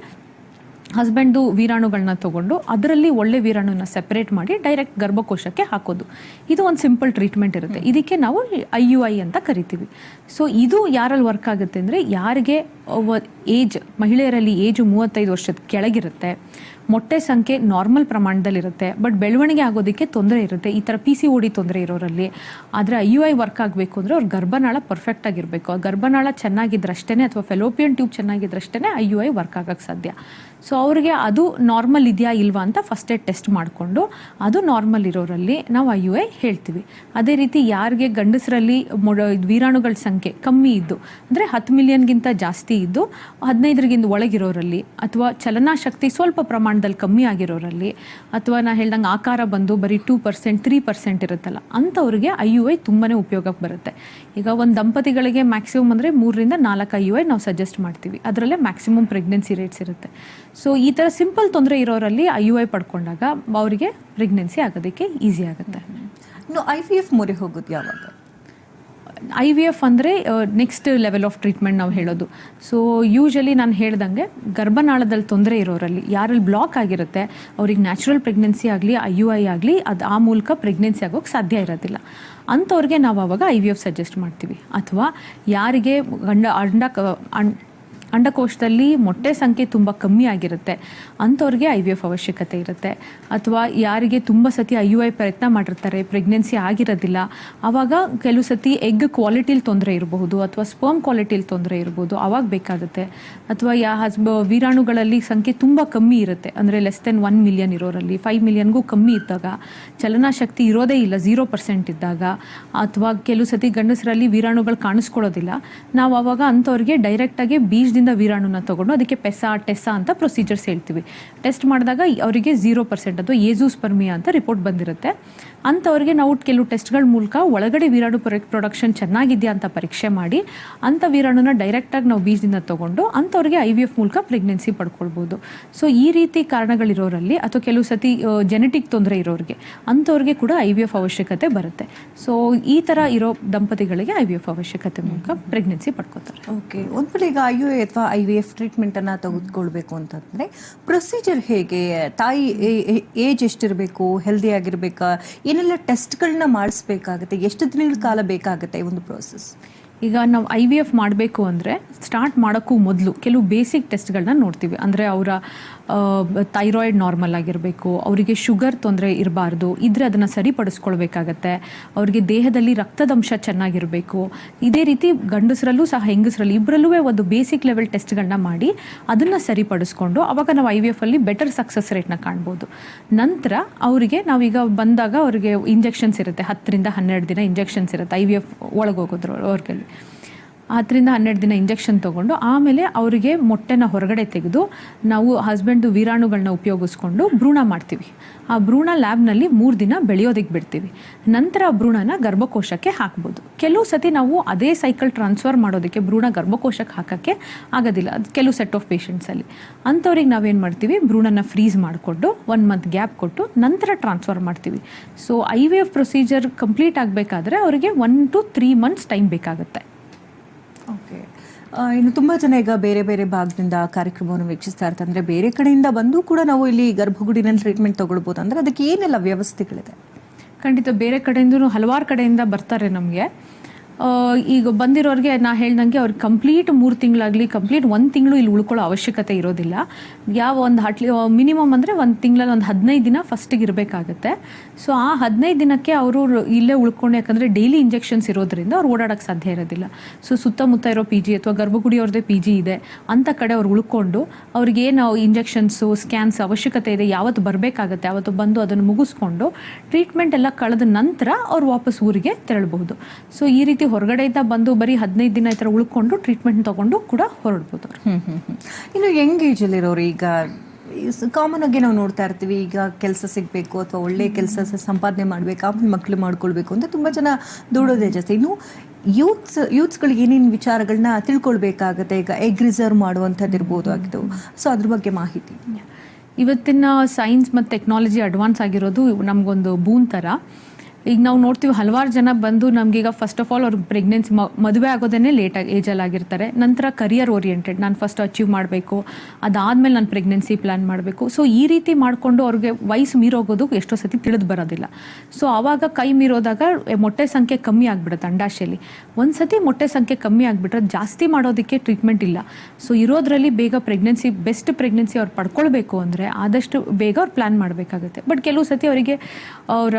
ಹಸ್ಬೆಂಡು ವೀರಾಣುಗಳನ್ನ ತೊಗೊಂಡು ಅದರಲ್ಲಿ ಒಳ್ಳೆ ವೀರಾಣುನ ಸೆಪರೇಟ್ ಮಾಡಿ ಡೈರೆಕ್ಟ್ ಗರ್ಭಕೋಶಕ್ಕೆ ಹಾಕೋದು. ಇದು ಒಂದು ಸಿಂಪಲ್ ಟ್ರೀಟ್ಮೆಂಟ್ ಇರುತ್ತೆ. ಇದಕ್ಕೆ ನಾವು IUI ಅಂತ ಕರಿತೀವಿ. ಸೊ ಇದು ಯಾರಲ್ಲಿ ವರ್ಕ್ ಆಗುತ್ತೆ ಅಂದರೆ ಯಾರಿಗೆ ಮಹಿಳೆಯರಲ್ಲಿ ಏಜು 35 ವರ್ಷದ ಕೆಳಗಿರುತ್ತೆ, ಮೊಟ್ಟೆ ಸಂಖ್ಯೆ ನಾರ್ಮಲ್ ಪ್ರಮಾಣದಲ್ಲಿರುತ್ತೆ, ಬಟ್ ಬೆಳವಣಿಗೆ ಆಗೋದಕ್ಕೆ ತೊಂದರೆ ಇರುತ್ತೆ, ಈ ಥರ PCOD ತೊಂದರೆ ಇರೋರಲ್ಲಿ. ಆದರೆ IUI ವರ್ಕ್ ಆಗಬೇಕು ಅಂದರೆ ಅವ್ರ ಗರ್ಭನಾಳ ಪರ್ಫೆಕ್ಟ್ ಆಗಿರಬೇಕು. ಆ ಗರ್ಭನಾಳ ಚೆನ್ನಾಗಿದ್ರಷ್ಟೇ ಅಥವಾ ಫೆಲೋಪಿಯನ್ ಟ್ಯೂಬ್ ಚೆನ್ನಾಗಿದ್ರಷ್ಟೇ IUI ವರ್ಕ್ ಆಗಕ್ಕೆ ಸಾಧ್ಯ. ಸೊ ಅವ್ರಿಗೆ ಅದು ನಾರ್ಮಲ್ ಇದೆಯಾ ಇಲ್ವಾ ಅಂತ ಫಸ್ಟೇ ಟೆಸ್ಟ್ ಮಾಡಿಕೊಂಡು ಅದು ನಾರ್ಮಲ್ ಇರೋರಲ್ಲಿ ನಾವು IUI ಹೇಳ್ತೀವಿ. ಅದೇ ರೀತಿ ಯಾರಿಗೆ ಗಂಡಸರಲ್ಲಿ ವೀರಾಣುಗಳ ಸಂಖ್ಯೆ ಕಮ್ಮಿ ಇದ್ದು ಅಂದರೆ 10 ಮಿಲಿಯನ್ಗಿಂತ ಜಾಸ್ತಿ ಇದ್ದು 15 ಒಳಗಿರೋರಲ್ಲಿ, ಅಥವಾ ಚಲನಾಶಕ್ತಿ ಸ್ವಲ್ಪ ಪ್ರಮಾಣದಲ್ಲಿ ಕಮ್ಮಿ ಆಗಿರೋರಲ್ಲಿ, ಅಥವಾ ನಾ ಹೇಳ್ದಂಗೆ ಆಕಾರ ಬಂದು ಬರೀ 2%, 3% ಇರುತ್ತಲ್ಲ ಅಂಥವ್ರಿಗೆ IUI ತುಂಬಾ ಉಪಯೋಗಕ್ಕೆ ಬರುತ್ತೆ. ಈಗ ಒಂದು ದಂಪತಿಗಳಿಗೆ ಮ್ಯಾಕ್ಸಿಮಮ್ ಅಂದರೆ 3 ರಿಂದ 4 IUI ನಾವು ಸಜೆಸ್ಟ್ ಮಾಡ್ತೀವಿ. ಅದರಲ್ಲೇ ಮ್ಯಾಕ್ಸಿಮಮ್ ಪ್ರೆಗ್ನೆನ್ಸಿ ರೇಟ್ಸ್ ಇರುತ್ತೆ. ಸೊ ಈ ಥರ ಸಿಂಪಲ್ ತೊಂದರೆ ಇರೋರಲ್ಲಿ IUI ಪಡ್ಕೊಂಡಾಗ ಅವರಿಗೆ ಪ್ರೆಗ್ನೆನ್ಸಿ ಆಗೋದಕ್ಕೆ ಈಸಿ ಆಗುತ್ತೆ. ಇನ್ನು IVF ಮೊರೆ ಹೋಗೋದು ಯಾವಾಗ? IVF ಅಂದರೆ ನೆಕ್ಸ್ಟ್ ಲೆವೆಲ್ ಆಫ್ ಟ್ರೀಟ್ಮೆಂಟ್ ನಾವು ಹೇಳೋದು. ಸೊ ಯೂಶಲಿ ನಾನು ಹೇಳ್ದಂಗೆ ಗರ್ಭನಾಳದಲ್ಲಿ ತೊಂದರೆ ಇರೋರಲ್ಲಿ, ಯಾರಲ್ಲಿ ಬ್ಲಾಕ್ ಆಗಿರುತ್ತೆ ಅವ್ರಿಗೆ ನ್ಯಾಚುರಲ್ ಪ್ರೆಗ್ನೆನ್ಸಿ ಆಗಲಿ IUI ಆಗಲಿ ಅದು ಆ ಮೂಲಕ ಪ್ರೆಗ್ನೆನ್ಸಿ ಆಗೋಕ್ಕೆ ಸಾಧ್ಯ ಇರೋದಿಲ್ಲ. ಅಂಥವ್ರಿಗೆ ನಾವು ಆವಾಗ IVF ಸಜೆಸ್ಟ್ ಮಾಡ್ತೀವಿ. ಅಥವಾ ಯಾರಿಗೆ ಅಂಡಕೋಶದಲ್ಲಿ ಮೊಟ್ಟೆ ಸಂಖ್ಯೆ ತುಂಬ ಕಮ್ಮಿ ಆಗಿರುತ್ತೆ ಅಂಥವ್ರಿಗೆ IVF ಅವಶ್ಯಕತೆ ಇರುತ್ತೆ. ಅಥವಾ ಯಾರಿಗೆ ತುಂಬ ಸತಿ IUI ಪ್ರಯತ್ನ ಮಾಡಿರ್ತಾರೆ, ಪ್ರೆಗ್ನೆನ್ಸಿ ಆಗಿರೋದಿಲ್ಲ, ಆವಾಗ ಕೆಲವು ಸತಿ ಎಗ್ ಕ್ವಾಲಿಟಿಲಿ ತೊಂದರೆ ಇರಬಹುದು ಅಥವಾ ಸ್ಪರ್ಮ್ ಕ್ವಾಲಿಟಿಲಿ ತೊಂದರೆ ಇರ್ಬೋದು, ಆವಾಗ ಬೇಕಾಗುತ್ತೆ. ಅಥವಾ ವೀರಾಣುಗಳಲ್ಲಿ ಸಂಖ್ಯೆ ತುಂಬ ಕಮ್ಮಿ ಇರುತ್ತೆ, ಅಂದರೆ ಲೆಸ್ ದೆನ್ 1 ಮಿಲಿಯನ್ ಇರೋರಲ್ಲಿ, 5 ಮಿಲಿಯನ್ಗೂ ಕಮ್ಮಿ ಇದ್ದಾಗ, ಚಲನಾಶಕ್ತಿ ಇರೋದೇ ಇಲ್ಲ 0% ಇದ್ದಾಗ, ಅಥವಾ ಕೆಲವು ಸತಿ ಗಂಡಸರಲ್ಲಿ ವೀರಾಣುಗಳು ಕಾಣಿಸ್ಕೊಳ್ಳೋದಿಲ್ಲ, ನಾವು ಆವಾಗ ಅಂಥವ್ರಿಗೆ ಡೈರೆಕ್ಟಾಗಿ ಬೀಜದಿಂದ ವೀರಾಣುನ ತಗೊಂಡು ಅದಕ್ಕೆ ಟೆಸ್ಸಾ ಅಂತ ಪ್ರೊಸೀಜರ್ಸ್ ಹೇಳ್ತೀವಿ. ಟೆಸ್ಟ್ ಮಾಡಿದಾಗ ಅವರಿಗೆ 0% ಅಥವಾ ಏಜೂಸ್ಪರ್ಮಿಯಾ ಅಂತ ರಿಪೋರ್ಟ್ ಬಂದಿರುತ್ತೆ. ಅಂಥವ್ರಿಗೆ ನಾವು ಕೆಲವು ಟೆಸ್ಟ್ಗಳ ಮೂಲಕ ಒಳಗಡೆ ವೀರಾಣು ಪ್ರೊಡಕ್ಷನ್ ಚೆನ್ನಾಗಿದೆಯಾ ಅಂತ ಪರೀಕ್ಷೆ ಮಾಡಿ ಅಂಥ ವೀರಾಣುನ ಡೈರೆಕ್ಟಾಗಿ ನಾವು ಬೀಜದಿಂದ ತಗೊಂಡು ಅಂಥವ್ರಿಗೆ IVF ಮೂಲಕ ಪ್ರೆಗ್ನೆನ್ಸಿ ಪಡ್ಕೊಳ್ಬೋದು. ಸೊ ಈ ರೀತಿ ಕಾರಣಗಳಿರೋರಲ್ಲಿ ಅಥವಾ ಕೆಲವು ಸತಿ ಜೆನೆಟಿಕ್ ತೊಂದರೆ ಇರೋರಿಗೆ ಅಂಥವ್ರಿಗೆ ಕೂಡ IVF ಅವಶ್ಯಕತೆ ಬರುತ್ತೆ. ಸೊ ಈ ಥರ ಇರೋ ದಂಪತಿಗಳಿಗೆ IVF ಅವಶ್ಯಕತೆ ಮೂಲಕ ಪ್ರೆಗ್ನೆನ್ಸಿ ಪಡ್ಕೋತಾರೆ. ಓಕೆ, ಒಂದು ವೇಳೆ ಈಗ IUI ಅಥವಾ IVF ಟ್ರೀಟ್ಮೆಂಟನ್ನು ತೆಗೆದುಕೊಳ್ಬೇಕು ಅಂತಂದರೆ ಪ್ರೊಸೀಜರ್ ಹೇಗೆ? ತಾಯಿ ಏಜ್ ಎಷ್ಟಿರಬೇಕು, ಹೆಲ್ದಿ ಆಗಿರಬೇಕಾ, ಏನೆಲ್ಲ ಟೆಸ್ಟ್ಗಳನ್ನ ಮಾಡಿಸ್ಬೇಕಾಗುತ್ತೆ, ಎಷ್ಟು ದಿನಗಳ ಕಾಲ ಬೇಕಾಗುತ್ತೆ ಈ ಒಂದು ಪ್ರೋಸೆಸ್? ಈಗ ನಾವು IVF ಮಾಡಬೇಕು ಅಂದರೆ ಸ್ಟಾರ್ಟ್ ಮಾಡೋಕ್ಕೂ ಮೊದಲು ಕೆಲವು ಬೇಸಿಕ್ ಟೆಸ್ಟ್ಗಳನ್ನ ನೋಡ್ತೀವಿ. ಅಂದರೆ ಅವರ ಥೈರಾಯ್ಡ್ ನಾರ್ಮಲ್ ಆಗಿರಬೇಕು, ಅವರಿಗೆ ಶುಗರ್ ತೊಂದರೆ ಇರಬಾರ್ದು, ಇದ್ರೆ ಅದನ್ನು ಸರಿಪಡಿಸ್ಕೊಳ್ಬೇಕಾಗತ್ತೆ, ಅವರಿಗೆ ದೇಹದಲ್ಲಿ ರಕ್ತದಂಶ ಚೆನ್ನಾಗಿರಬೇಕು. ಇದೇ ರೀತಿ ಗಂಡಸರಲ್ಲೂ ಸಹ ಹೆಂಗಸರಲ್ಲಿ ಇಬ್ಬರಲ್ಲೂ ಒಂದು ಬೇಸಿಕ್ ಲೆವೆಲ್ ಟೆಸ್ಟ್ಗಳನ್ನ ಮಾಡಿ ಅದನ್ನು ಸರಿಪಡಿಸ್ಕೊಂಡು ಅವಾಗ ನಾವು IVF ಅಲ್ಲಿ ಬೆಟರ್ ಸಕ್ಸಸ್ ರೇಟ್ನ ಕಾಣ್ಬೋದು. ನಂತರ ಅವರಿಗೆ ನಾವೀಗ ಬಂದಾಗ ಅವರಿಗೆ ಇಂಜೆಕ್ಷನ್ಸ್ ಇರುತ್ತೆ, 10 ರಿಂದ 12 ದಿನ ಇಂಜೆಕ್ಷನ್ಸ್ ಇರುತ್ತೆ IVF ಒಳಗೋಗೋದ್ರ ಅವ್ರಿಗೆ. 10 ರಿಂದ 12 ದಿನ ಇಂಜೆಕ್ಷನ್ ತೊಗೊಂಡು ಆಮೇಲೆ ಅವರಿಗೆ ಮೊಟ್ಟೆನ ಹೊರಗಡೆ ತೆಗೆದು ನಾವು ಹಸ್ಬೆಂಡು ವೀರಾಣುಗಳನ್ನ ಉಪಯೋಗಿಸ್ಕೊಂಡು ಭ್ರೂಣ ಮಾಡ್ತೀವಿ. ಆ ಭ್ರೂಣ ಲ್ಯಾಬ್ನಲ್ಲಿ 3 ದಿನ ಬೆಳೆಯೋದಕ್ಕೆ ಬಿಡ್ತೀವಿ. ನಂತರ ಆ ಭ್ರೂಣನ ಗರ್ಭಕೋಶಕ್ಕೆ ಹಾಕ್ಬೋದು. ಕೆಲವು ಸತಿ ನಾವು ಅದೇ ಸೈಕಲ್ ಟ್ರಾನ್ಸ್ಫರ್ ಮಾಡೋದಕ್ಕೆ ಭ್ರೂಣ ಗರ್ಭಕೋಶಕ್ಕೆ ಹಾಕೋಕ್ಕೆ ಆಗೋದಿಲ್ಲ, ಅದು ಕೆಲವು ಸೆಟ್ ಆಫ್ ಪೇಷಂಟ್ಸಲ್ಲಿ. ಅಂಥವ್ರಿಗೆ ನಾವೇನು ಮಾಡ್ತೀವಿ, ಭ್ರೂಣನ ಫ್ರೀಸ್ ಮಾಡಿಕೊಂಡು 1 ಮಂತ್ ಗ್ಯಾಪ್ ಕೊಟ್ಟು ನಂತರ ಟ್ರಾನ್ಸ್ಫರ್ ಮಾಡ್ತೀವಿ. ಸೊ IVF ಪ್ರೊಸೀಜರ್ ಕಂಪ್ಲೀಟ್ ಆಗಬೇಕಾದ್ರೆ ಅವರಿಗೆ 1 to 3 months ಟೈಮ್ ಬೇಕಾಗುತ್ತೆ. ಓಕೆ, ಇನ್ನು ತುಂಬ ಜನ ಈಗ ಬೇರೆ ಬೇರೆ ಭಾಗದಿಂದ ಕಾರ್ಯಕ್ರಮವನ್ನು ವೀಕ್ಷಿಸ್ತಾ ಇರ್ತಾರೆ. ಅಂದರೆ ಬೇರೆ ಕಡೆಯಿಂದ ಬಂದು ಕೂಡ ನಾವು ಇಲ್ಲಿ ಗರ್ಭಗುಡಿನಲ್ಲಿ ಟ್ರೀಟ್ಮೆಂಟ್ ತೊಗೊಳ್ಬೋದು. ಅಂದರೆ ಅದಕ್ಕೆ ಏನೆಲ್ಲ ವ್ಯವಸ್ಥೆಗಳಿದೆ? ಖಂಡಿತ ಬೇರೆ ಕಡೆಯಿಂದ ಹಲವಾರು ಕಡೆಯಿಂದ ಬರ್ತಾರೆ ನಮಗೆ. ಈಗ ಬಂದಿರೋರಿಗೆ ನಾ ಹೇಳ್ದಂಗೆ ಅವ್ರಿಗೆ ಕಂಪ್ಲೀಟ್ 3 ತಿಂಗಳಾಗಲಿ ಕಂಪ್ಲೀಟ್ 1 ತಿಂಗಳು ಇಲ್ಲಿ ಉಳ್ಕೊಳ್ಳೋ ಅವಶ್ಯಕತೆ ಇರೋದಿಲ್ಲ. ಯಾವ ಒಂದು ಮಿನಿಮಮ್ ಅಂದರೆ 1 ತಿಂಗಳಲ್ಲಿ ಒಂದು 15 ದಿನ ಫಸ್ಟಿಗೆ ಇರಬೇಕಾಗತ್ತೆ. ಸೊ ಆ 15 ದಿನಕ್ಕೆ ಅವರು ಇಲ್ಲೇ ಉಳ್ಕೊಂಡು, ಯಾಕಂದರೆ ಡೈಲಿ ಇಂಜೆಕ್ಷನ್ಸ್ ಇರೋದ್ರಿಂದ ಅವ್ರು ಓಡಾಡೋಕ್ಕೆ ಸಾಧ್ಯ ಇರೋದಿಲ್ಲ. ಸೊ ಸುತ್ತಮುತ್ತ ಇರೋ ಪಿ ಜಿ ಅಥವಾ ಗರ್ಭಗುಡಿಯವ್ರದ್ದೇ ಪಿ ಜಿ ಇದೆ ಅಂಥ ಕಡೆ ಅವ್ರು ಉಳ್ಕೊಂಡು ಅವ್ರಿಗೇನು ಇಂಜೆಕ್ಷನ್ಸು ಸ್ಕ್ಯಾನ್ಸ್ ಅವಶ್ಯಕತೆ ಇದೆ ಯಾವತ್ತು ಬರಬೇಕಾಗತ್ತೆ ಅವತ್ತು ಬಂದು ಅದನ್ನು ಮುಗಿಸ್ಕೊಂಡು ಟ್ರೀಟ್ಮೆಂಟ್ ಎಲ್ಲ ಕಳೆದ ನಂತರ ಅವ್ರು ವಾಪಸ್ ಊರಿಗೆ ತೆರಳಬಹುದು. ಸೊ ಈ ರೀತಿ ಹೊರಗಡೆಯಿಂದ ಬಂದು ಬರೀ 15 ದಿನ ಈ ಥರ ಉಳ್ಕೊಂಡು ಟ್ರೀಟ್ಮೆಂಟ್ ತಗೊಂಡು ಕೂಡ ಹೊರಡ್ಬೋದು. ಇನ್ನು ಯಂಗ್ ಏಜಲ್ಲಿರೋರು ಈಗ ಕಾಮನ್ ಆಗಿ ನಾವು ನೋಡ್ತಾ ಇರ್ತೀವಿ, ಈಗ ಕೆಲಸ ಸಿಗಬೇಕು ಅಥವಾ ಒಳ್ಳೆ ಕೆಲಸ ಸಂಪಾದನೆ ಮಾಡಬೇಕು, ಆಮೇಲೆ ಮಕ್ಕಳು ಮಾಡ್ಕೊಳ್ಬೇಕು ಅಂತ ತುಂಬ ಜನ ದುಡೋದೇ ಜಾಸ್ತಿ. ಇನ್ನು ಯೂತ್ಸ್ಗಳಿಗೆ ಏನೇನು ವಿಚಾರಗಳನ್ನ ತಿಳ್ಕೊಳ್ಬೇಕಾಗತ್ತೆ, ಈಗ ಎಗ್ ರಿಸರ್ವ್ ಮಾಡುವಂಥದ್ದು ಇರ್ಬೋದು ಆಗಿತ್ತು. ಸೊ ಅದ್ರ ಬಗ್ಗೆ ಮಾಹಿತಿ. ಇವತ್ತಿನ ಸೈನ್ಸ್ ಮತ್ತು ಟೆಕ್ನಾಲಜಿ ಅಡ್ವಾನ್ಸ್ ಆಗಿರೋದು ನಮಗೊಂದು ಬೂನ್ ಥರ. ಈಗ ನಾವು ನೋಡ್ತೀವಿ ಹಲವಾರು ಜನ ಬಂದು ನಮಗೀಗ ಫಸ್ಟ್ ಆಫ್ ಆಲ್ ಅವ್ರಿಗೆ ಪ್ರೆಗ್ನೆನ್ಸಿ ಮದುವೆ ಆಗೋದೇ ಲೇಟಾಗಿ ಏಜಲ್ಲಿ ಆಗಿರ್ತಾರೆ. ನಂತರ ಕರಿಯರ್ ಓರಿಯೆಂಟೆಡ್, ನಾನು ಫಸ್ಟ್ ಅಚೀವ್ ಮಾಡಬೇಕು, ಅದಾದಮೇಲೆ ನಾನು ಪ್ರೆಗ್ನೆನ್ಸಿ ಪ್ಲ್ಯಾನ್ ಮಾಡಬೇಕು. ಸೊ ಈ ರೀತಿ ಮಾಡಿಕೊಂಡು ಅವ್ರಿಗೆ ವಯಸ್ಸು ಮೀರೋಗೋದು ಎಷ್ಟೋ ಸತಿ ತಿಳಿದು ಬರೋದಿಲ್ಲ. ಸೊ ಆವಾಗ ಕೈ ಮೀರೋದಾಗ ಮೊಟ್ಟೆ ಸಂಖ್ಯೆ ಕಮ್ಮಿ ಆಗಿಬಿಡುತ್ತೆ ಅಂಡಾಶಯಲ್ಲಿ. ಒಂದು ಸತಿ ಮೊಟ್ಟೆ ಸಂಖ್ಯೆ ಕಮ್ಮಿ ಆಗಿಬಿಟ್ರೆ ಜಾಸ್ತಿ ಮಾಡೋದಕ್ಕೆ ಟ್ರೀಟ್ಮೆಂಟ್ ಇಲ್ಲ. ಸೊ ಇರೋದ್ರಲ್ಲಿ ಬೇಗ ಬೆಸ್ಟ್ ಪ್ರೆಗ್ನೆನ್ಸಿ ಅವ್ರು ಪಡ್ಕೊಳ್ಬೇಕು ಅಂದರೆ ಆದಷ್ಟು ಬೇಗ ಅವ್ರು ಪ್ಲ್ಯಾನ್ ಮಾಡಬೇಕಾಗುತ್ತೆ. ಬಟ್ ಕೆಲವು ಸತಿ ಅವರಿಗೆ ಅವರ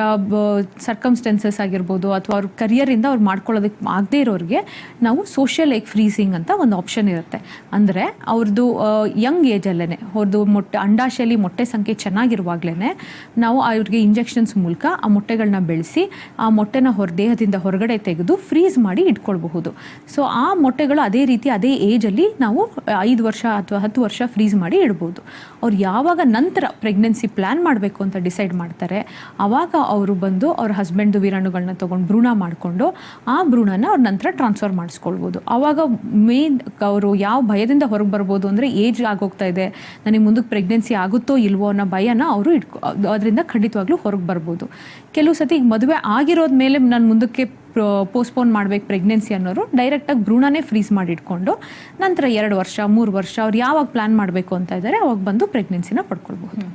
ಸರ್ಕಮ್ಸ್ಟೆನ್ಸಸ್ ಆಗಿರ್ಬೋದು ಅಥವಾ ಅವ್ರ ಕರಿಯರಿಂದ ಅವ್ರು ಮಾಡ್ಕೊಳ್ಳೋದಕ್ಕೆ ಆಗದೇ ಇರೋರಿಗೆ ನಾವು ಸೋಷಿಯಲ್ ಎಗ್ ಫ್ರೀಸಿಂಗ್ ಅಂತ ಒಂದು ಆಪ್ಷನ್ ಇರುತ್ತೆ. ಅಂದರೆ ಅವ್ರದ್ದು ಯಂಗ್ ಏಜಲ್ಲೇ ಅವ್ರದ್ದು ಅಂಡಾಶಯಲ್ಲಿ ಮೊಟ್ಟೆ ಸಂಖ್ಯೆ ಚೆನ್ನಾಗಿರುವಾಗಲೇ ನಾವು ಅವ್ರಿಗೆ ಇಂಜೆಕ್ಷನ್ಸ್ ಮೂಲಕ ಆ ಮೊಟ್ಟೆಗಳನ್ನ ಬೆಳೆಸಿ ಆ ಮೊಟ್ಟೆನ ದೇಹದಿಂದ ಹೊರಗಡೆ ತೆಗೆದು ಫ್ರೀಸ್ ಮಾಡಿ ಇಟ್ಕೊಳ್ಬಹುದು. ಸೊ ಆ ಮೊಟ್ಟೆಗಳು ಅದೇ ರೀತಿ ಅದೇ ಏಜಲ್ಲಿ ನಾವು 5 ವರ್ಷ ಅಥವಾ 10 ವರ್ಷ ಫ್ರೀಸ್ ಮಾಡಿ ಇಡ್ಬೋದು. ಅವ್ರು ಯಾವಾಗ ನಂತರ ಪ್ರೆಗ್ನೆನ್ಸಿ ಪ್ಲ್ಯಾನ್ ಮಾಡಬೇಕು ಅಂತ ಡಿಸೈಡ್ ಮಾಡ್ತಾರೆ ಆವಾಗ ಅವರು ಬಂದು ಅವ್ರ ಹಸ್ಬೆಂಡ್ದು ವೀರಾಣುಗಳನ್ನ ತೊಗೊಂಡು ಭ್ರೂಣ ಮಾಡಿಕೊಂಡು ಆ ಭ್ರೂಣನ ಅವ್ರ ನಂತರ ಟ್ರಾನ್ಸ್ಫರ್ ಮಾಡಿಸ್ಕೊಳ್ಬೋದು. ಆವಾಗ ಮೇನ್ ಅವರು ಯಾವ ಭಯದಿಂದ ಹೊರಗೆ ಬರ್ಬೋದು ಅಂದರೆ ಏಜ್ ಆಗೋಗ್ತಾ ಇದೆ, ನನಗೆ ಮುಂದಕ್ಕೆ ಪ್ರೆಗ್ನೆನ್ಸಿ ಆಗುತ್ತೋ ಇಲ್ವೋ ಅನ್ನೋ ಭಯನ ಅವರು ಅದರಿಂದ ಖಂಡಿತವಾಗ್ಲೂ ಹೊರಗೆ ಬರ್ಬೋದು. ಕೆಲವು ಸತಿ ಈಗ ಮದುವೆ ಆಗಿರೋದ ಮೇಲೆ ನಾನು ಮುಂದಕ್ಕೆ ಪೋಸ್ಟ್ಪೋನ್ ಮಾಡಬೇಕು ಪ್ರೆಗ್ನೆನ್ಸಿ ಅನ್ನೋರು ಡೈರೆಕ್ಟಾಗಿ ಭ್ರೂಣನೇ ಫ್ರೀಸ್ ಮಾಡಿ ಇಟ್ಕೊಂಡು ನಂತರ 2 ವರ್ಷ 3 ವರ್ಷ ಅವ್ರು ಯಾವಾಗ ಪ್ಲ್ಯಾನ್ ಮಾಡಬೇಕು ಅಂತ ಇದ್ದಾರೆ ಅವಾಗ ಬಂದು ಪ್ರೆಗ್ನೆನ್ಸಿನ ಪಡ್ಕೊಳ್ಬಹುದು.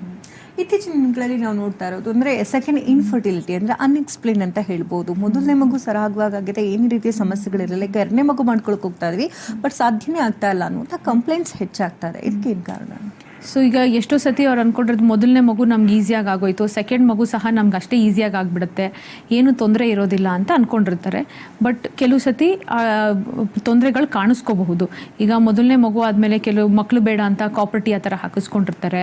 ಇತ್ತೀಚಿನ ದಿನಗಳಲ್ಲಿ ನಾವು ನೋಡ್ತಾ ಇರೋದು ಅಂದರೆ ಸೆಕೆಂಡ್ ಇನ್ಫರ್ಟಿಲಿಟಿ ಅಂದರೆ ಅನ್ಎಕ್ಸ್ಪ್ಲೇನ್ ಅಂತ ಹೇಳ್ಬೋದು. ಮೊದಲನೇ ಮಗು ಸರಾಗವಾಗಿದೆ, ಏನು ರೀತಿಯ ಸಮಸ್ಯೆಗಳಿರಲಿಲ್ಲ, ಈಗ 2ನೇ ಮಗು ಮಾಡ್ಕೊಳಕ್ಕೆ ಹೋಗ್ತಾ ಇದ್ವಿ ಬಟ್ ಸಾಧ್ಯನೇ ಆಗ್ತಾ ಇಲ್ಲ ಅನ್ನುವಂಥ ಕಂಪ್ಲೇಂಟ್ಸ್ ಹೆಚ್ಚಾಗ್ತಾ ಇದೆ. ಇದಕ್ಕೇನು ಕಾರಣ? ಸೊ ಈಗ ಎಷ್ಟೋ ಸತಿ ಅವ್ರು ಅಂದ್ಕೊಂಡಿರೋದು ಮೊದಲನೇ ಮಗು ನಮ್ಗೆ ಈಸಿಯಾಗಿ ಆಗೋಯ್ತು, ಸೆಕೆಂಡ್ ಮಗು ಸಹ ನಮ್ಗೆ ಅಷ್ಟೇ ಈಸಿಯಾಗಿ ಆಗಿಬಿಡುತ್ತೆ, ಏನು ತೊಂದರೆ ಇರೋದಿಲ್ಲ ಅಂತ ಅಂದ್ಕೊಂಡಿರ್ತಾರೆ. ಬಟ್ ಕೆಲವು ಸತಿ ತೊಂದರೆಗಳು ಕಾಣಿಸ್ಕೋಬಹುದು. ಈಗ ಮೊದಲನೇ ಮಗು ಆದಮೇಲೆ ಕೆಲವು ಮಕ್ಕಳು ಬೇಡ ಅಂತ ಕಾಪರ್ಟಿ ಆ ಥರ ಹಾಕಿಸ್ಕೊಂಡಿರ್ತಾರೆ.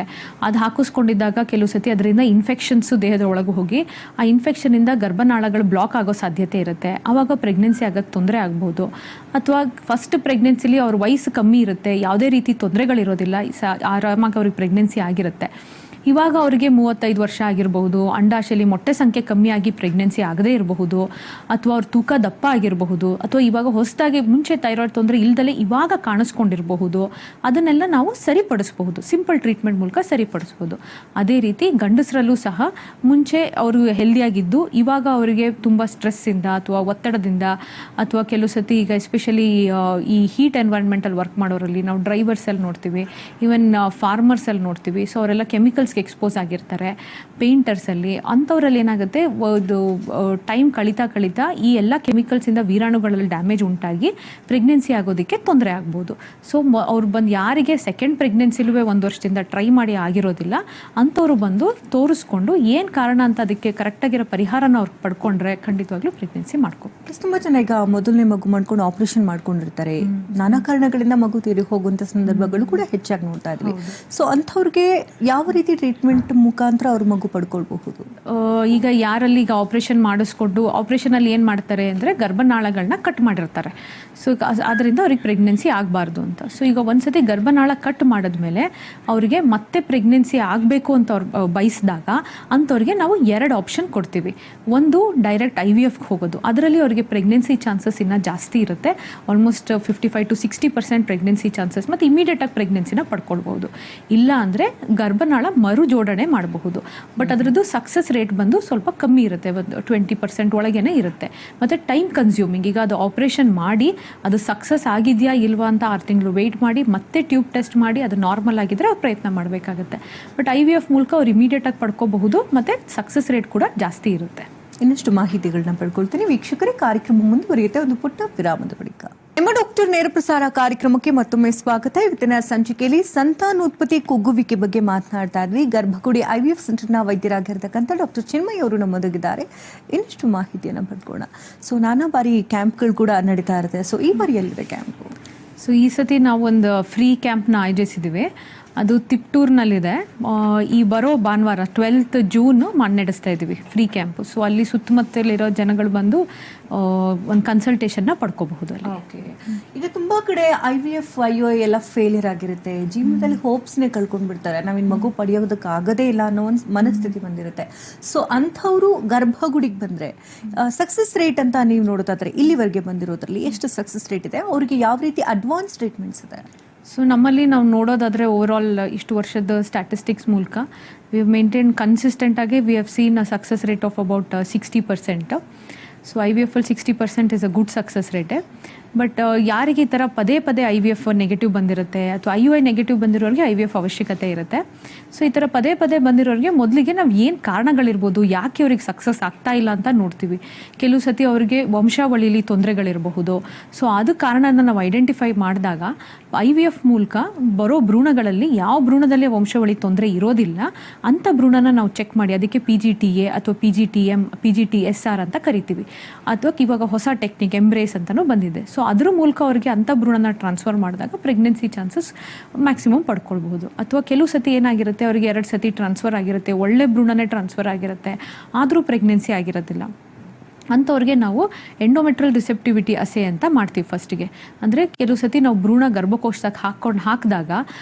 ಅದು ಹಾಕಿಸ್ಕೊಂಡಿದ್ದಾಗ ಕೆಲವು ಸತಿ ಅದರಿಂದ ಇನ್ಫೆಕ್ಷನ್ಸು ದೇಹದ ಒಳಗೆ ಹೋಗಿ ಆ ಇನ್ಫೆಕ್ಷನಿಂದ ಗರ್ಭನಾಳಗಳು ಬ್ಲಾಕ್ ಆಗೋ ಸಾಧ್ಯತೆ ಇರುತ್ತೆ. ಆವಾಗ ಪ್ರೆಗ್ನೆನ್ಸಿ ಆಗೋಕ್ಕೆ ತೊಂದರೆ ಆಗ್ಬೋದು. ಅಥವಾ ಫಸ್ಟ್ ಪ್ರೆಗ್ನೆನ್ಸಿಲಿ ಅವ್ರ ವಯಸ್ಸು ಕಮ್ಮಿ ಇರುತ್ತೆ, ಯಾವುದೇ ರೀತಿ ತೊಂದರೆಗಳಿರೋದಿಲ್ಲ, ಆರಾಮಾಗಿ ಅವ್ರಿಗೆ ಪ್ರೆಗ್ನೆನ್ಸಿ ಆಗಿರುತ್ತೆ. ಇವಾಗ ಅವರಿಗೆ 35 ವರ್ಷ ಆಗಿರಬಹುದು, ಅಂಡಾಶಯಲ್ಲಿ ಮೊಟ್ಟೆ ಸಂಖ್ಯೆ ಕಮ್ಮಿಯಾಗಿ ಪ್ರೆಗ್ನೆನ್ಸಿ ಆಗದೇ ಇರಬಹುದು, ಅಥವಾ ಅವ್ರ ತೂಕ ದಪ್ಪ ಆಗಿರಬಹುದು, ಅಥವಾ ಇವಾಗ ಹೊಸದಾಗಿ ಮುಂಚೆ ಥೈರಾಯ್ಡ್ ತೊಂದರೆ ಇಲ್ದಲೇ ಇವಾಗ ಕಾಣಿಸ್ಕೊಂಡಿರಬಹುದು. ಅದನ್ನೆಲ್ಲ ನಾವು ಸರಿಪಡಿಸಬಹುದು, ಸಿಂಪಲ್ ಟ್ರೀಟ್ಮೆಂಟ್ ಮೂಲಕ ಸರಿಪಡಿಸ್ಬೋದು. ಅದೇ ರೀತಿ ಗಂಡಸರಲ್ಲೂ ಸಹ ಮುಂಚೆ ಅವರು ಹೆಲ್ದಿಯಾಗಿದ್ದು ಇವಾಗ ಅವರಿಗೆ ತುಂಬ ಸ್ಟ್ರೆಸ್ಸಿಂದ ಅಥವಾ ಒತ್ತಡದಿಂದ ಅಥವಾ ಕೆಲವು ಸತಿ ಈಗ ಎಸ್ಪೆಷಲಿ ಈ ಹೀಟ್ ಎನ್ವೈರ್ನ್ಮೆಂಟಲ್ಲಿ ವರ್ಕ್ ಮಾಡೋರಲ್ಲಿ ನಾವು ಡ್ರೈವರ್ಸಲ್ಲಿ ನೋಡ್ತೀವಿ, ಈವನ್ ಫಾರ್ಮರ್ಸಲ್ಲಿ ನೋಡ್ತೀವಿ. ಸೊ ಅವರೆಲ್ಲ ಕೆಮಿಕಲ್ಸ್ ಎಕ್ಸ್ಪೋಸ್ ಆಗಿರ್ತಾರೆ. ಪೇಂಟರ್ಸಲ್ಲಿ ಅಂಥವ್ರಲ್ಲಿ ಏನಾಗುತ್ತೆ, ಇದು ಟೈಮ್ ಕಳೀತಾ ಈ ಎಲ್ಲ ಕೆಮಿಕಲ್ಸಿಂದ ವೀರಾಣುಗಳಲ್ಲಿ ಡ್ಯಾಮೇಜ್ ಉಂಟಾಗಿ ಪ್ರೆಗ್ನೆನ್ಸಿ ಆಗೋದಕ್ಕೆ ತೊಂದರೆ ಆಗ್ಬೋದು. ಸೊ ಅವ್ರು ಬಂದು ಯಾರಿಗೆ ಸೆಕೆಂಡ್ ಪ್ರೆಗ್ನೆನ್ಸಿಲೂ 1 ವರ್ಷದಿಂದ ಟ್ರೈ ಮಾಡಿ ಆಗಿರೋದಿಲ್ಲ ಅಂಥವ್ರು ಬಂದು ತೋರಿಸ್ಕೊಂಡು ಏನು ಕಾರಣ ಅಂತ ಅದಕ್ಕೆ ಕರೆಕ್ಟಾಗಿರೋ ಪರಿಹಾರನ ಅವ್ರು ಪಡ್ಕೊಂಡ್ರೆ ಖಂಡಿತವಾಗ್ಲೂ ಪ್ರೆಗ್ನೆನ್ಸಿ ಮಾಡ್ಕೊ. ತುಂಬ ಜನ ಈಗ ಮೊದಲನೇ ಮಗು ಮಾಡ್ಕೊಂಡು ಆಪರೇಷನ್ ಮಾಡ್ಕೊಂಡಿರ್ತಾರೆ, ನಾನಾ ಕಾರಣಗಳಿಂದ ಮಗು ತೀರಿ ಹೋಗುವಂಥ ಸಂದರ್ಭಗಳು ಕೂಡ ಹೆಚ್ಚಾಗಿ ನೋಡ್ತಾ ಇದ್ವಿ. ಸೊ ಅಂಥವ್ರಿಗೆ ಯಾವ ರೀತಿ ಟ್ರೀಟ್ಮೆಂಟ್ ಮುಖಾಂತರ ಅವ್ರ ಮಗು ಪಡ್ಕೊಳ್ಬಹುದು? ಈಗ ಯಾರಲ್ಲಿ ಈಗ ಆಪರೇಷನ್ ಮಾಡಿಸ್ಕೊಂಡು ಆಪರೇಷನಲ್ಲಿ ಏನು ಮಾಡ್ತಾರೆ ಅಂದರೆ ಗರ್ಭನಾಳಗಳನ್ನ ಕಟ್ ಮಾಡಿರ್ತಾರೆ. ಸೊ ಅದರಿಂದ ಅವ್ರಿಗೆ ಪ್ರೆಗ್ನೆನ್ಸಿ ಆಗಬಾರ್ದು ಅಂತ. ಸೊ ಈಗ ಒಂದ್ಸತಿ ಗರ್ಭನಾಳ ಕಟ್ ಮಾಡಿದ್ಮೇಲೆ ಅವರಿಗೆ ಮತ್ತೆ ಪ್ರೆಗ್ನೆನ್ಸಿ ಆಗಬೇಕು ಅಂತ ಅವ್ರು ಬಯಸಿದಾಗ ಅಂಥವ್ರಿಗೆ ನಾವು 2 ಆಪ್ಷನ್ ಕೊಡ್ತೀವಿ. ಒಂದು ಡೈರೆಕ್ಟ್ IVF ಹೋಗೋದು, ಅದರಲ್ಲಿ ಅವರಿಗೆ ಪ್ರೆಗ್ನೆನ್ಸಿ ಚಾನ್ಸಸ್ ಇನ್ನೂ ಜಾಸ್ತಿ ಇರುತ್ತೆ, ಆಲ್ಮೋಸ್ಟ್ 55 to 60% ಪ್ರೆಗ್ನೆನ್ಸಿ ಚಾನ್ಸಸ್, ಮತ್ತು ಇಮಿಡಿಯೇಟಾಗಿ ಪ್ರೆಗ್ನೆನ್ಸಿನ ಪಡ್ಕೊಳ್ಬೋದು. ಇಲ್ಲ ಅಂದರೆ ಗರ್ಭನಾಳ ಮರು ಜೋಡಣೆ ಮಾಡಬಹುದು. ಬಟ್ ಅದರದ್ದು ಸಕ್ಸಸ್ ರೇಟ್ ಬಂದು ಸ್ವಲ್ಪ ಕಮ್ಮಿ ಇರುತ್ತೆ, 20% ಒಳಗೇನೆ ಇರುತ್ತೆ. ಮತ್ತು ಟೈಮ್ ಕನ್ಸ್ಯೂಮಿಂಗ್, ಈಗ ಅದು ಆಪರೇಷನ್ ಮಾಡಿ ಅದು ಸಕ್ಸಸ್ ಆಗಿದೆಯಾ ಇಲ್ವಾ ಅಂತ 6 ತಿಂಗಳು ವೆಯ್ಟ್ ಮಾಡಿ ಮತ್ತೆ ಟ್ಯೂಬ್ ಟೆಸ್ಟ್ ಮಾಡಿ ಅದು ನಾರ್ಮಲ್ ಆಗಿದ್ರೆ ಅವ್ರು ಪ್ರಯತ್ನ ಮಾಡಬೇಕಾಗುತ್ತೆ. ಬಟ್ IVF ಮೂಲಕ ಅವ್ರು ಇಮಿಡಿಯೇಟಾಗಿ ಪಡ್ಕೋಬಹುದು ಮತ್ತು ಸಕ್ಸಸ್ ರೇಟ್ ಕೂಡ ಜಾಸ್ತಿ ಇರುತ್ತೆ. ಇನ್ನಷ್ಟು ಮಾಹಿತಿಗಳನ್ನ ಪಡ್ಕೊಳ್ತೀನಿ. ವೀಕ್ಷಕರೇ, ಕಾರ್ಯಕ್ರಮ ಮುಂದುವರಿಯುತ್ತೆ ಒಂದು ಪುಟ್ಟ ವಿರಾಮದ ಬಳಿಕ. ನಿಮ್ಮ ಡಾಕ್ಟರ್ ನೇರ ಪ್ರಸಾರ ಕಾರ್ಯಕ್ರಮಕ್ಕೆ ಮತ್ತೊಮ್ಮೆ ಸ್ವಾಗತ. ಇವತ್ತಿನ ಸಂಚಿಕೆಯಲ್ಲಿ ಸಂತಾನೋತ್ಪತ್ತಿ ಕುಗ್ಗುವಿಕೆ ಬಗ್ಗೆ ಮಾತನಾಡ್ತಾ ಇದ್ವಿ. ಗರ್ಭಗುಡಿ IVF ಸೆಂಟರ್ನ ವೈದ್ಯರಾಗಿರ್ತಕ್ಕಂಥ ಡಾಕ್ಟರ್ ಚಿನ್ಮಯ್ ಅವರು ನಮ್ಮೊಂದಿಗಿದ್ದಾರೆ. ಇನ್ನಷ್ಟು ಮಾಹಿತಿಯನ್ನು ಪಡ್ಕೊಳ್ಳೋಣ. ಸೊ ನಾನಾ ಬಾರಿ ಕ್ಯಾಂಪ್ಗಳು ಕೂಡ ನಡೀತಾ ಇರುತ್ತೆ. ಸೊ ಈ ಬಾರಿ ಎಲ್ಲಿದೆ ಕ್ಯಾಂಪು? ಸೊ ಈ ಸತಿ ನಾವು ಒಂದು ಫ್ರೀ ಕ್ಯಾಂಪ್ನ ಆಯೋಜಿಸಿದ್ದೀವಿ. ಅದು ತಿಪ್ಟೂರ್ನಲ್ಲಿದೆ. ಈ ಬರೋ ಭಾನುವಾರ 12th ಜೂನ್ ನಡೆಸ್ತಾ ಇದ್ದೀವಿ ಫ್ರೀ ಕ್ಯಾಂಪು. ಸೊ ಅಲ್ಲಿ ಸುತ್ತಮುತ್ತಲಿರೋ ಜನಗಳು ಬಂದು ಒಂದು ಕನ್ಸಲ್ಟೇಷನ್ನ ಪಡ್ಕೋಬಹುದು ಅಲ್ಲಿ. ಓಕೆ. ಈಗ ತುಂಬಾ ಕಡೆ IVF IUI ಎಲ್ಲ ಫೇಲಿಯರ್ ಆಗಿರುತ್ತೆ, ಜೀವನದಲ್ಲಿ ಹೋಪ್ಸ್ನೇ ಕಳ್ಕೊಂಡ್ಬಿಡ್ತಾರೆ, ನಾವಿನ್ ಮಗು ಪಡೆಯೋದಕ್ಕಾಗದೇ ಇಲ್ಲ ಅನ್ನೋ ಒಂದು ಮನಸ್ಥಿತಿ ಬಂದಿರುತ್ತೆ. ಸೊ ಅಂಥವ್ರು ಗರ್ಭಗುಡಿಗೆ ಬಂದ್ರೆ ಸಕ್ಸಸ್ ರೇಟ್ ಅಂತ ನೀವು ನೋಡೋದಾದ್ರೆ ಇಲ್ಲಿವರೆಗೆ ಬಂದಿರೋದ್ರಲ್ಲಿ ಎಷ್ಟು ಸಕ್ಸಸ್ ರೇಟ್ ಇದೆ, ಅವ್ರಿಗೆ ಯಾವ ರೀತಿ ಅಡ್ವಾನ್ಸ್ ಟ್ರೀಟ್ಮೆಂಟ್ಸ್ ಇದೆ? ಸೊ ನಮ್ಮಲ್ಲಿ ನಾವು ನೋಡೋದಾದರೆ ಓವರಾಲ್ ಇಷ್ಟು ವರ್ಷದ ಸ್ಟ್ಯಾಟಿಸ್ಟಿಕ್ಸ್ ಮೂಲಕ ವಿ ಹ್ಯಾವ್ ಮೇಂಟೈನ್ ಕನ್ಸಿಸ್ಟೆಂಟಾಗಿ we have seen a success rate of about 60%. So IVF ಅಲ್ಲಿ 60% ಇಸ್ ಅ ಗುಡ್ ಸಕ್ಸಸ್ ರೇಟೆ. ಬಟ್ ಯಾರಿಗೆ ಈ ಥರ ಪದೇ IVF ನೆಗೆಟಿವ್ ಬಂದಿರುತ್ತೆ ಅಥವಾ IUI ನೆಗೆಟಿವ್ ಬಂದಿರೋರಿಗೆ IVF ಅವಶ್ಯಕತೆ ಇರುತ್ತೆ. ಸೊ ಈ ಥರ ಪದೇ ಬಂದಿರೋರಿಗೆ ಮೊದಲಿಗೆ ನಾವು ಏನು ಕಾರಣಗಳಿರ್ಬೋದು, ಯಾಕೆ ಅವ್ರಿಗೆ ಸಕ್ಸಸ್ ಆಗ್ತಾ ಇಲ್ಲ ಅಂತ ನೋಡ್ತೀವಿ. ಕೆಲವು ಸತಿ ಅವರಿಗೆ ವಂಶಾವಳಿಲಿ ತೊಂದರೆಗಳಿರಬಹುದು. ಸೊ ಅದು ಕಾರಣನ ನಾವು ಐಡೆಂಟಿಫೈ ಮಾಡಿದಾಗ IVF ಮೂಲಕ ಬರೋ ಭ್ರೂಣಗಳಲ್ಲಿ ಯಾವ ಭ್ರೂಣದಲ್ಲಿ ವಂಶಾವಳಿ ತೊಂದರೆ ಇರೋದಿಲ್ಲ ಅಂಥ ಭ್ರೂಣನ ನಾವು ಚೆಕ್ ಮಾಡಿ ಅದಕ್ಕೆ PGTA ಅಥವಾ PGTM PGTSR ಅಂತ ಕರಿತೀವಿ. ಅಥವಾ ಇವಾಗ ಹೊಸ ಟೆಕ್ನಿಕ್ ಎಂಬ್ರೇಸ್ ಅಂತಲೂ ಬಂದಿದೆ. ಸೊ ಅದ್ರ ಮೂಲಕ ಅವರಿಗೆ ಅಂಥ ಭ್ರೂಣನ ಟ್ರಾನ್ಸ್ಫರ್ ಮಾಡಿದಾಗ ಪ್ರೆಗ್ನೆನ್ಸಿ ಚಾನ್ಸಸ್ ಮ್ಯಾಕ್ಸಿಮಮ್ ಪಡ್ಕೊಳ್ಬಹುದು. ಅಥವಾ ಕೆಲವು ಸತಿ ಏನಾಗಿರುತ್ತೆ, ಅವರಿಗೆ 2 ಸತಿ ಟ್ರಾನ್ಸ್ಫರ್ ಆಗಿರುತ್ತೆ, ಒಳ್ಳೆ ಭ್ರೂಣನೇ ಟ್ರಾನ್ಸ್ಫರ್ ಆಗಿರುತ್ತೆ, ಆದರೂ ಪ್ರೆಗ್ನೆನ್ಸಿ ಆಗಿರೋದಿಲ್ಲ. ಅಂಥವ್ರಿಗೆ ನಾವು ಎಂಡೋಮೆಟ್ರಲ್ ರಿಸೆಪ್ಟಿವಿಟಿ ಅಸೆ ಅಂತ ಮಾಡ್ತೀವಿ ಫಸ್ಟಿಗೆ. ಅಂದರೆ ಕೆಲವು ಸತಿ ನಾವು ಭ್ರೂಣ ಗರ್ಭಕೋಶದಾಗ ಹಾಕಿದಾಗ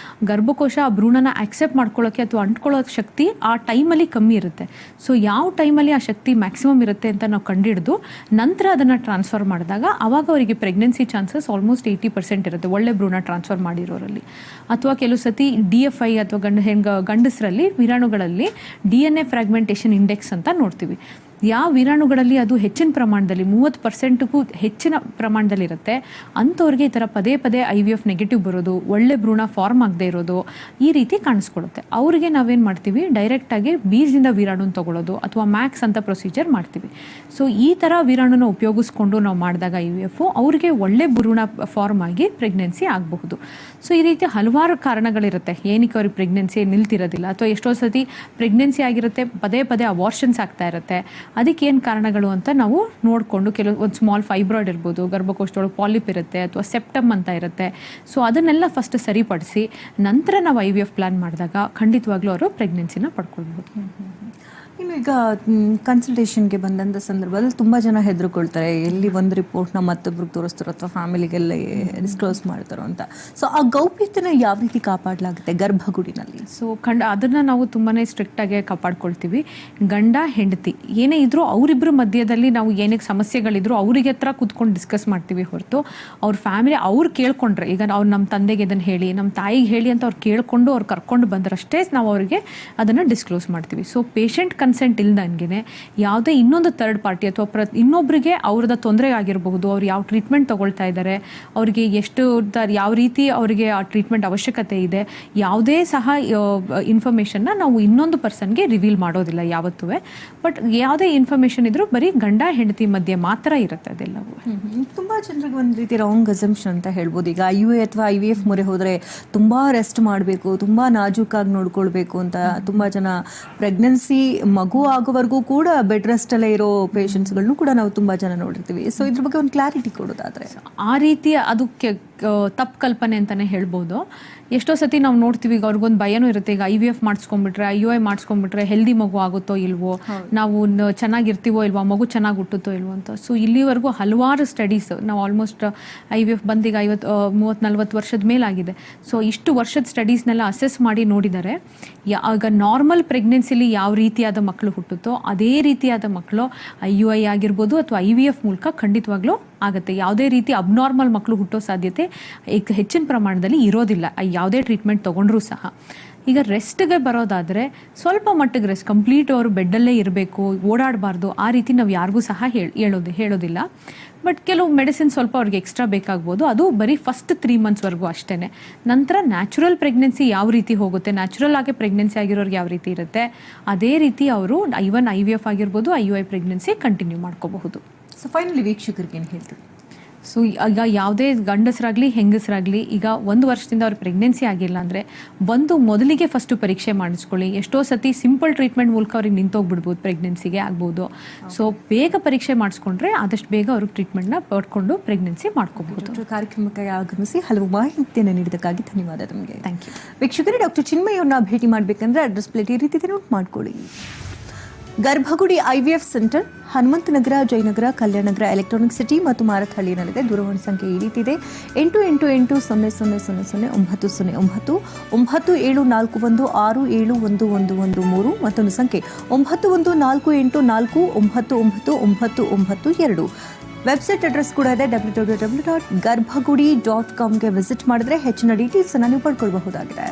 ಗರ್ಭಕೋಶ ಆ ಭ್ರೂಣನ ಆಕ್ಸೆಪ್ಟ್ ಮಾಡ್ಕೊಳ್ಳೋಕ್ಕೆ ಅಥವಾ ಅಂಟ್ಕೊಳ್ಳೋ ಶಕ್ತಿ ಆ ಟೈಮಲ್ಲಿ ಕಮ್ಮಿ ಇರುತ್ತೆ. ಸೊ ಯಾವ ಟೈಮಲ್ಲಿ ಆ ಶಕ್ತಿ ಮ್ಯಾಕ್ಸಿಮಮ್ ಇರುತ್ತೆ ಅಂತ ನಾವು ಕಂಡುಹಿಡಿದು ನಂತರ ಅದನ್ನು ಟ್ರಾನ್ಸ್ಫರ್ ಮಾಡಿದಾಗ ಆವಾಗ ಅವರಿಗೆ ಪ್ರೆಗ್ನೆನ್ಸಿ ಚಾನ್ಸಸ್ ಆಲ್ಮೋಸ್ಟ್ 80% ಇರುತ್ತೆ ಒಳ್ಳೆ ಭ್ರೂಣ ಟ್ರಾನ್ಸ್ಫರ್ ಮಾಡಿರೋರಲ್ಲಿ. ಅಥವಾ ಕೆಲವು ಸತಿ DFI ಅಥವಾ ಗಂಡಸರಲ್ಲಿ ವೀರಾಣುಗಳಲ್ಲಿ DNA ಫ್ರಾಗ್ಮೆಂಟೇಷನ್ ಇಂಡೆಕ್ಸ್ ಅಂತ ನೋಡ್ತೀವಿ. ಯಾವ ವೀರಾಣುಗಳಲ್ಲಿ ಅದು ಹೆಚ್ಚಿನ ಪ್ರಮಾಣದಲ್ಲಿ 30%ಗೂ ಹೆಚ್ಚಿನ ಪ್ರಮಾಣದಲ್ಲಿರುತ್ತೆ ಅಂಥವ್ರಿಗೆ ಈ ಥರ ಪದೇ IVF ನೆಗೆಟಿವ್ ಬರೋದು, ಒಳ್ಳೆ ಭ್ರೂಣ ಫಾರ್ಮ್ ಆಗದೆ ಇರೋದು ಈ ರೀತಿ ಕಾಣಿಸ್ಕೊಳ್ಳುತ್ತೆ. ಅವರಿಗೆ ನಾವೇನು ಮಾಡ್ತೀವಿ, ಡೈರೆಕ್ಟಾಗಿ ಬೀಜದಿಂದ ವೀರಾಣುನ ತಗೊಳ್ಳೋದು ಅಥವಾ ಮ್ಯಾಕ್ಸ್ ಅಂತ ಪ್ರೊಸೀಜರ್ ಮಾಡ್ತೀವಿ. ಸೊ ಈ ಥರ ವೀರಾಣುನ ಉಪಯೋಗಿಸ್ಕೊಂಡು ನಾವು ಮಾಡಿದಾಗ IVF ಅವ್ರಿಗೆ ಒಳ್ಳೆ ಭ್ರೂಣ ಫಾರ್ಮ್ ಆಗಿ ಪ್ರೆಗ್ನೆನ್ಸಿ ಆಗಬಹುದು. ಸೊ ಈ ರೀತಿ ಹಲವಾರು ಕಾರಣಗಳಿರುತ್ತೆ ಏನಕ್ಕೆ ಅವ್ರಿಗೆ ಪ್ರೆಗ್ನೆನ್ಸಿ ನಿಲ್ತಿರೋದಿಲ್ಲ. ಅಥವಾ ಎಷ್ಟೋ ಸತಿ ಪ್ರೆಗ್ನೆನ್ಸಿ ಆಗಿರುತ್ತೆ, ಪದೇ ಅವಾರ್ಷನ್ಸ್ ಆಗ್ತಾ ಇರುತ್ತೆ. ಅದಕ್ಕೆ ಏನು ಕಾರಣಗಳು ಅಂತ ನಾವು ನೋಡಿಕೊಂಡು ಒಂದು ಸ್ಮಾಲ್ ಫೈಬ್ರಾಯ್ಡ್ ಇರ್ಬೋದು, ಗರ್ಭಕೋಶದೊಳಗೆ ಪಾಲಿಪ್ ಇರುತ್ತೆ ಅಥವಾ ಸೆಪ್ಟಮ್ ಅಂತ ಇರುತ್ತೆ. ಸೊ ಅದನ್ನೆಲ್ಲ ಫಸ್ಟ್ ಸರಿಪಡಿಸಿ ನಂತರ ನಾವು IVF ಪ್ಲಾನ್ ಮಾಡಿದಾಗ ಖಂಡಿತವಾಗ್ಲೂ ಅವರು ಪ್ರೆಗ್ನೆನ್ಸಿನ ಪಡ್ಕೊಳ್ಬೋದು. ಇನ್ನು ಈಗ ಕನ್ಸಲ್ಟೇಷನ್ಗೆ ಬಂದಂಥ ಸಂದರ್ಭದಲ್ಲಿ ತುಂಬ ಜನ ಹೆದರ್ಕೊಳ್ತಾರೆ, ಎಲ್ಲಿ ಒಂದು ರಿಪೋರ್ಟ್ನ ಮತ್ತೊಬ್ರಿಗೆ ತೋರಿಸ್ತಾರೋ ಅಥವಾ ಫ್ಯಾಮಿಲಿಗೆಲ್ಲ ಡಿಸ್ಕ್ಲೋಸ್ ಮಾಡ್ತಾರೋ ಅಂತ. ಸೊ ಆ ಗೌಪ್ಯತೆನ ಯಾವ ರೀತಿ ಕಾಪಾಡಲಾಗುತ್ತೆ ಗರ್ಭಗುಡಿನಲ್ಲಿ? ಸೊ ಅದನ್ನು ನಾವು ತುಂಬಾ ಸ್ಟ್ರಿಕ್ಟಾಗಿ ಕಾಪಾಡ್ಕೊಳ್ತೀವಿ. ಗಂಡ ಹೆಂಡತಿ ಏನೇ ಇದ್ರೂ ಅವರಿಬ್ಬರ ಮಧ್ಯದಲ್ಲಿ ನಾವು ಏನಕ್ಕೆ ಸಮಸ್ಯೆಗಳಿದ್ರು ಅವರಿಗೆ ಹತ್ರ ಕೂತ್ಕೊಂಡು ಡಿಸ್ಕಸ್ ಮಾಡ್ತೀವಿ ಹೊರತು ಅವ್ರ ಫ್ಯಾಮಿಲಿ ಅವ್ರು ಕೇಳ್ಕೊಂಡ್ರೆ, ಈಗ ಅವ್ರು ನಮ್ಮ ತಂದೆಗೆ ಇದನ್ನು ಹೇಳಿ ನಮ್ಮ ತಾಯಿಗೆ ಹೇಳಿ ಅಂತ ಅವ್ರು ಕೇಳಿಕೊಂಡು ಅವ್ರು ಕರ್ಕೊಂಡು ಬಂದ್ರಷ್ಟೇ ನಾವು ಅವರಿಗೆ ಅದನ್ನು ಡಿಸ್ಕ್ಲೋಸ್ ಮಾಡ್ತೀವಿ. ಸೊ ಪೇಷಂಟ್ ಕನ್ಸೆಂಟ್ ಇಲ್ದಂಗೆ ಯಾವುದೇ ಇನ್ನೊಂದು ಥರ್ಡ್ ಪಾರ್ಟಿ ಅಥವಾ ಇನ್ನೊಬ್ಬರಿಗೆ ಅವ್ರದ ತೊಂದರೆ ಆಗಿರಬಹುದು, ಅವ್ರು ಯಾವ ಟ್ರೀಟ್ಮೆಂಟ್ ತಗೊಳ್ತಾ ಇದ್ದಾರೆ, ಅವರಿಗೆ ಎಷ್ಟು ಯಾವ ರೀತಿ ಅವರಿಗೆ ಆ ಟ್ರೀಟ್ಮೆಂಟ್ ಅವಶ್ಯಕತೆ ಇದೆ, ಯಾವುದೇ ಸಹ ಇನ್ಫಾರ್ಮೇಷನ್ನ ನಾವು ಇನ್ನೊಂದು ಪರ್ಸನ್ಗೆ ರಿವೀಲ್ ಮಾಡೋದಿಲ್ಲ ಯಾವತ್ತೂ. ಬಟ್ ಯಾವುದೇ ಇನ್ಫಾರ್ಮೇಷನ್ ಇದ್ರೂ ಬರೀ ಗಂಡ ಹೆಂಡತಿ ಮಧ್ಯೆ ಮಾತ್ರ ಇರುತ್ತೆ ಅದೆಲ್ಲವೂ. ತುಂಬ ಜನರಿಗೆ ಒಂದು ರೀತಿ ರಾಂಗ್ ಅಸಂಪ್ಷನ್ ಅಂತ ಹೇಳ್ಬೋದು. ಈಗ IUI ಅಥವಾ IVF ಮೊರೆ ಹೋದರೆ ತುಂಬ ರೆಸ್ಟ್ ಮಾಡಬೇಕು, ತುಂಬ ನಾಜೂಕಾಗಿ ನೋಡ್ಕೊಳ್ಬೇಕು ಅಂತ ತುಂಬ ಜನ ಪ್ರೆಗ್ನೆನ್ಸಿ ಮಗು ಆಗೋವರೆಗೂ ಕೂಡ ಬೆಡ್ ರೆಸ್ಟ್ ಅಲ್ಲೇ ಇರೋ ಪೇಷಂಟ್ಸ್ಗಳನ್ನು ಕೂಡ ನಾವು ತುಂಬ ಜನ ನೋಡಿರ್ತೀವಿ. ಸೊ ಇದ್ರ ಬಗ್ಗೆ ಒಂದು ಕ್ಲಾರಿಟಿ ಕೊಡೋದಾದ್ರೆ ಆ ರೀತಿ ಅದಕ್ಕೆ ತಪ್ಪು ಕಲ್ಪನೆ ಅಂತಲೇ ಹೇಳ್ಬೋದು. ಎಷ್ಟೋ ಸತಿ ನಾವು ನೋಡ್ತೀವಿ, ಈಗ ಅವ್ರಿಗೊಂದು ಭಯನೂ ಇರುತ್ತೆ, ಈಗ IVF ಮಾಡಿಸ್ಕೊಂಡ್ಬಿಟ್ರೆ IUI ಮಾಡಿಸ್ಕೊಂಡ್ಬಿಟ್ರೆ ಹೆಲ್ದಿ ಮಗು ಆಗುತ್ತೋ ಇಲ್ವೋ, ನಾವು ಚೆನ್ನಾಗಿರ್ತೀವೋ ಇಲ್ವೋ, ಮಗು ಚೆನ್ನಾಗಿ ಹುಟ್ಟುತ್ತೋ ಇಲ್ವೋ ಅಂತ. ಸೊ ಇಲ್ಲಿವರೆಗೂ ಹಲವಾರು ಸ್ಟಡೀಸ್ ನಾವು ಆಲ್ಮೋಸ್ಟ್ IVF ಬಂದೀಗ 30-40 ವರ್ಷದ ಮೇಲಾಗಿದೆ. ಸೊ ಇಷ್ಟು ವರ್ಷದ ಸ್ಟಡೀಸ್ನೆಲ್ಲ ಅಸೆಸ್ ಮಾಡಿ ನೋಡಿದ್ದಾರೆ. ಆಗ ನಾರ್ಮಲ್ ಪ್ರೆಗ್ನೆನ್ಸಿಲಿ ಯಾವ ರೀತಿಯಾದ ಮಕ್ಕಳು ಹುಟ್ಟುತ್ತೋ ಅದೇ ರೀತಿಯಾದ ಮಕ್ಕಳು IUI ಆಗಿರ್ಬೋದು ಅಥವಾ IVF ಮೂಲಕ ಖಂಡಿತವಾಗ್ಲೂ ಆಗುತ್ತೆ. ಯಾವುದೇ ರೀತಿ ಅಬ್ನಾರ್ಮಲ್ ಮಕ್ಕಳು ಹುಟ್ಟೋ ಸಾಧ್ಯತೆ ಹೆಚ್ಚಿನ ಪ್ರಮಾಣದಲ್ಲಿ ಇರೋದಿಲ್ಲ ಯಾವುದೇ ಟ್ರೀಟ್ಮೆಂಟ್ ತೊಗೊಂಡ್ರೂ ಸಹ. ಈಗ ರೆಸ್ಟ್ಗೆ ಬರೋದಾದರೆ ಸ್ವಲ್ಪ ಮಟ್ಟಿಗೆ ರೆಸ್ಟ್, ಕಂಪ್ಲೀಟ್ ಅವರು ಬೆಡ್ಡಲ್ಲೇ ಇರಬೇಕು, ಓಡಾಡಬಾರ್ದು, ಆ ರೀತಿ ನಾವು ಯಾರಿಗೂ ಸಹ ಹೇಳೋದಿಲ್ಲ. ಬಟ್ ಕೆಲವು ಮೆಡಿಸಿನ್ ಸ್ವಲ್ಪ ಅವ್ರಿಗೆ ಎಕ್ಸ್ಟ್ರಾ ಬೇಕಾಗ್ಬೋದು. ಅದು ಬರೀ ಫಸ್ಟ್ 3 ಮಂತ್ಸ್ವರೆಗೂ ಅಷ್ಟೇ. ನಂತರ ನ್ಯಾಚುರಲ್ ಪ್ರೆಗ್ನೆನ್ಸಿ ಯಾವ ರೀತಿ ಹೋಗುತ್ತೆ, ನ್ಯಾಚುರಲ್ ಆಗಿ ಪ್ರೆಗ್ನೆನ್ಸಿ ಆಗಿರೋರಿಗೆ ಯಾವ ರೀತಿ ಇರುತ್ತೆ, ಅದೇ ರೀತಿ ಅವರು ಇವನ್ IVF ಆಗಿರ್ಬೋದು, IUI ಪ್ರೆಗ್ನೆನ್ಸಿ ಕಂಟಿನ್ಯೂ ಮಾಡ್ಕೋಬಹುದು. ಸೊ ಫೈನಲಿ ವೀಕ್ಷಕರಿಗೆ ಏನು ಹೇಳ್ತೀವಿ? ಸೊ ಈಗ ಯಾವುದೇ ಗಂಡಸರಾಗಲಿ ಹೆಂಗಸರಾಗಲಿ ಈಗ 1 ವರ್ಷದಿಂದ ಅವ್ರ ಪ್ರೆಗ್ನೆನ್ಸಿ ಆಗಿಲ್ಲ ಅಂದರೆ ಮೊದಲಿಗೆ ಫಸ್ಟು ಪರೀಕ್ಷೆ ಮಾಡಿಸ್ಕೊಳ್ಳಿ. ಎಷ್ಟೋ ಸತಿ ಸಿಂಪಲ್ ಟ್ರೀಟ್ಮೆಂಟ್ ಮೂಲಕ ಅವ್ರಿಗೆ ನಿಂತೋಗ್ಬಿಡ್ಬೋದು, ಪ್ರೆಗ್ನೆನ್ಸಿಗೆ ಆಗ್ಬೋದು. ಸೊ ಬೇಗ ಪರೀಕ್ಷೆ ಮಾಡಿಸ್ಕೊಂಡ್ರೆ ಆದಷ್ಟು ಬೇಗ ಅವ್ರಿಗೆ ಟ್ರೀಟ್ಮೆಂಟ್ನ ಪಡ್ಕೊಂಡು ಪ್ರೆಗ್ನೆನ್ಸಿ ಮಾಡ್ಕೋಬಹುದು. ಕಾರ್ಯಕ್ರಮಕ್ಕೆ ಆಗಮಿಸಿ ಹಲವು ಮಾಹಿತಿಯನ್ನು ನೀಡಿದ್ದಕ್ಕಾಗಿ ಧನ್ಯವಾದ ನಿಮಗೆ. Thank you. ವೀಕ್ಷಕರೇ, ಡಾಕ್ಟರ್ ಚಿನ್ಮಯ್ಯವ್ರನ್ನ ಭೇಟಿ ಮಾಡಬೇಕಂದ್ರೆ ಅಡ್ರೆಸ್ ಪ್ಲೇಟ್ ಈ ರೀತಿ ನೋಟ್ ಮಾಡ್ಕೊಳ್ಳಿ. Garbhagudi IVF centre, Hanumanthanagar, Jayanagar, Kalyananagar, Electronic City ಮತ್ತು ಮಾರತ್ಹಳ್ಳಿಯಲ್ಲಿದೆ. ದೂರವಾಣಿ ಸಂಖ್ಯೆ ಈ ರೀತಿ ಇದೆ: 8880000909, 9741671113. ಮತ್ತೊಂದು ಸಂಖ್ಯೆ 9148499992. ವೆಬ್ಸೈಟ್ ಅಡ್ರೆಸ್ ಕೂಡ ಇದೆ, www.garbhagudi.com. ವಿಸಿಟ್ ಮಾಡಿದ್ರೆ ಹೆಚ್ಚಿನ ಡೀಟೇಲ್ಸ್ ಅನ್ನು ನೀವು ಪಡ್ಕೊಳ್ಬಹುದಾಗಿದೆ.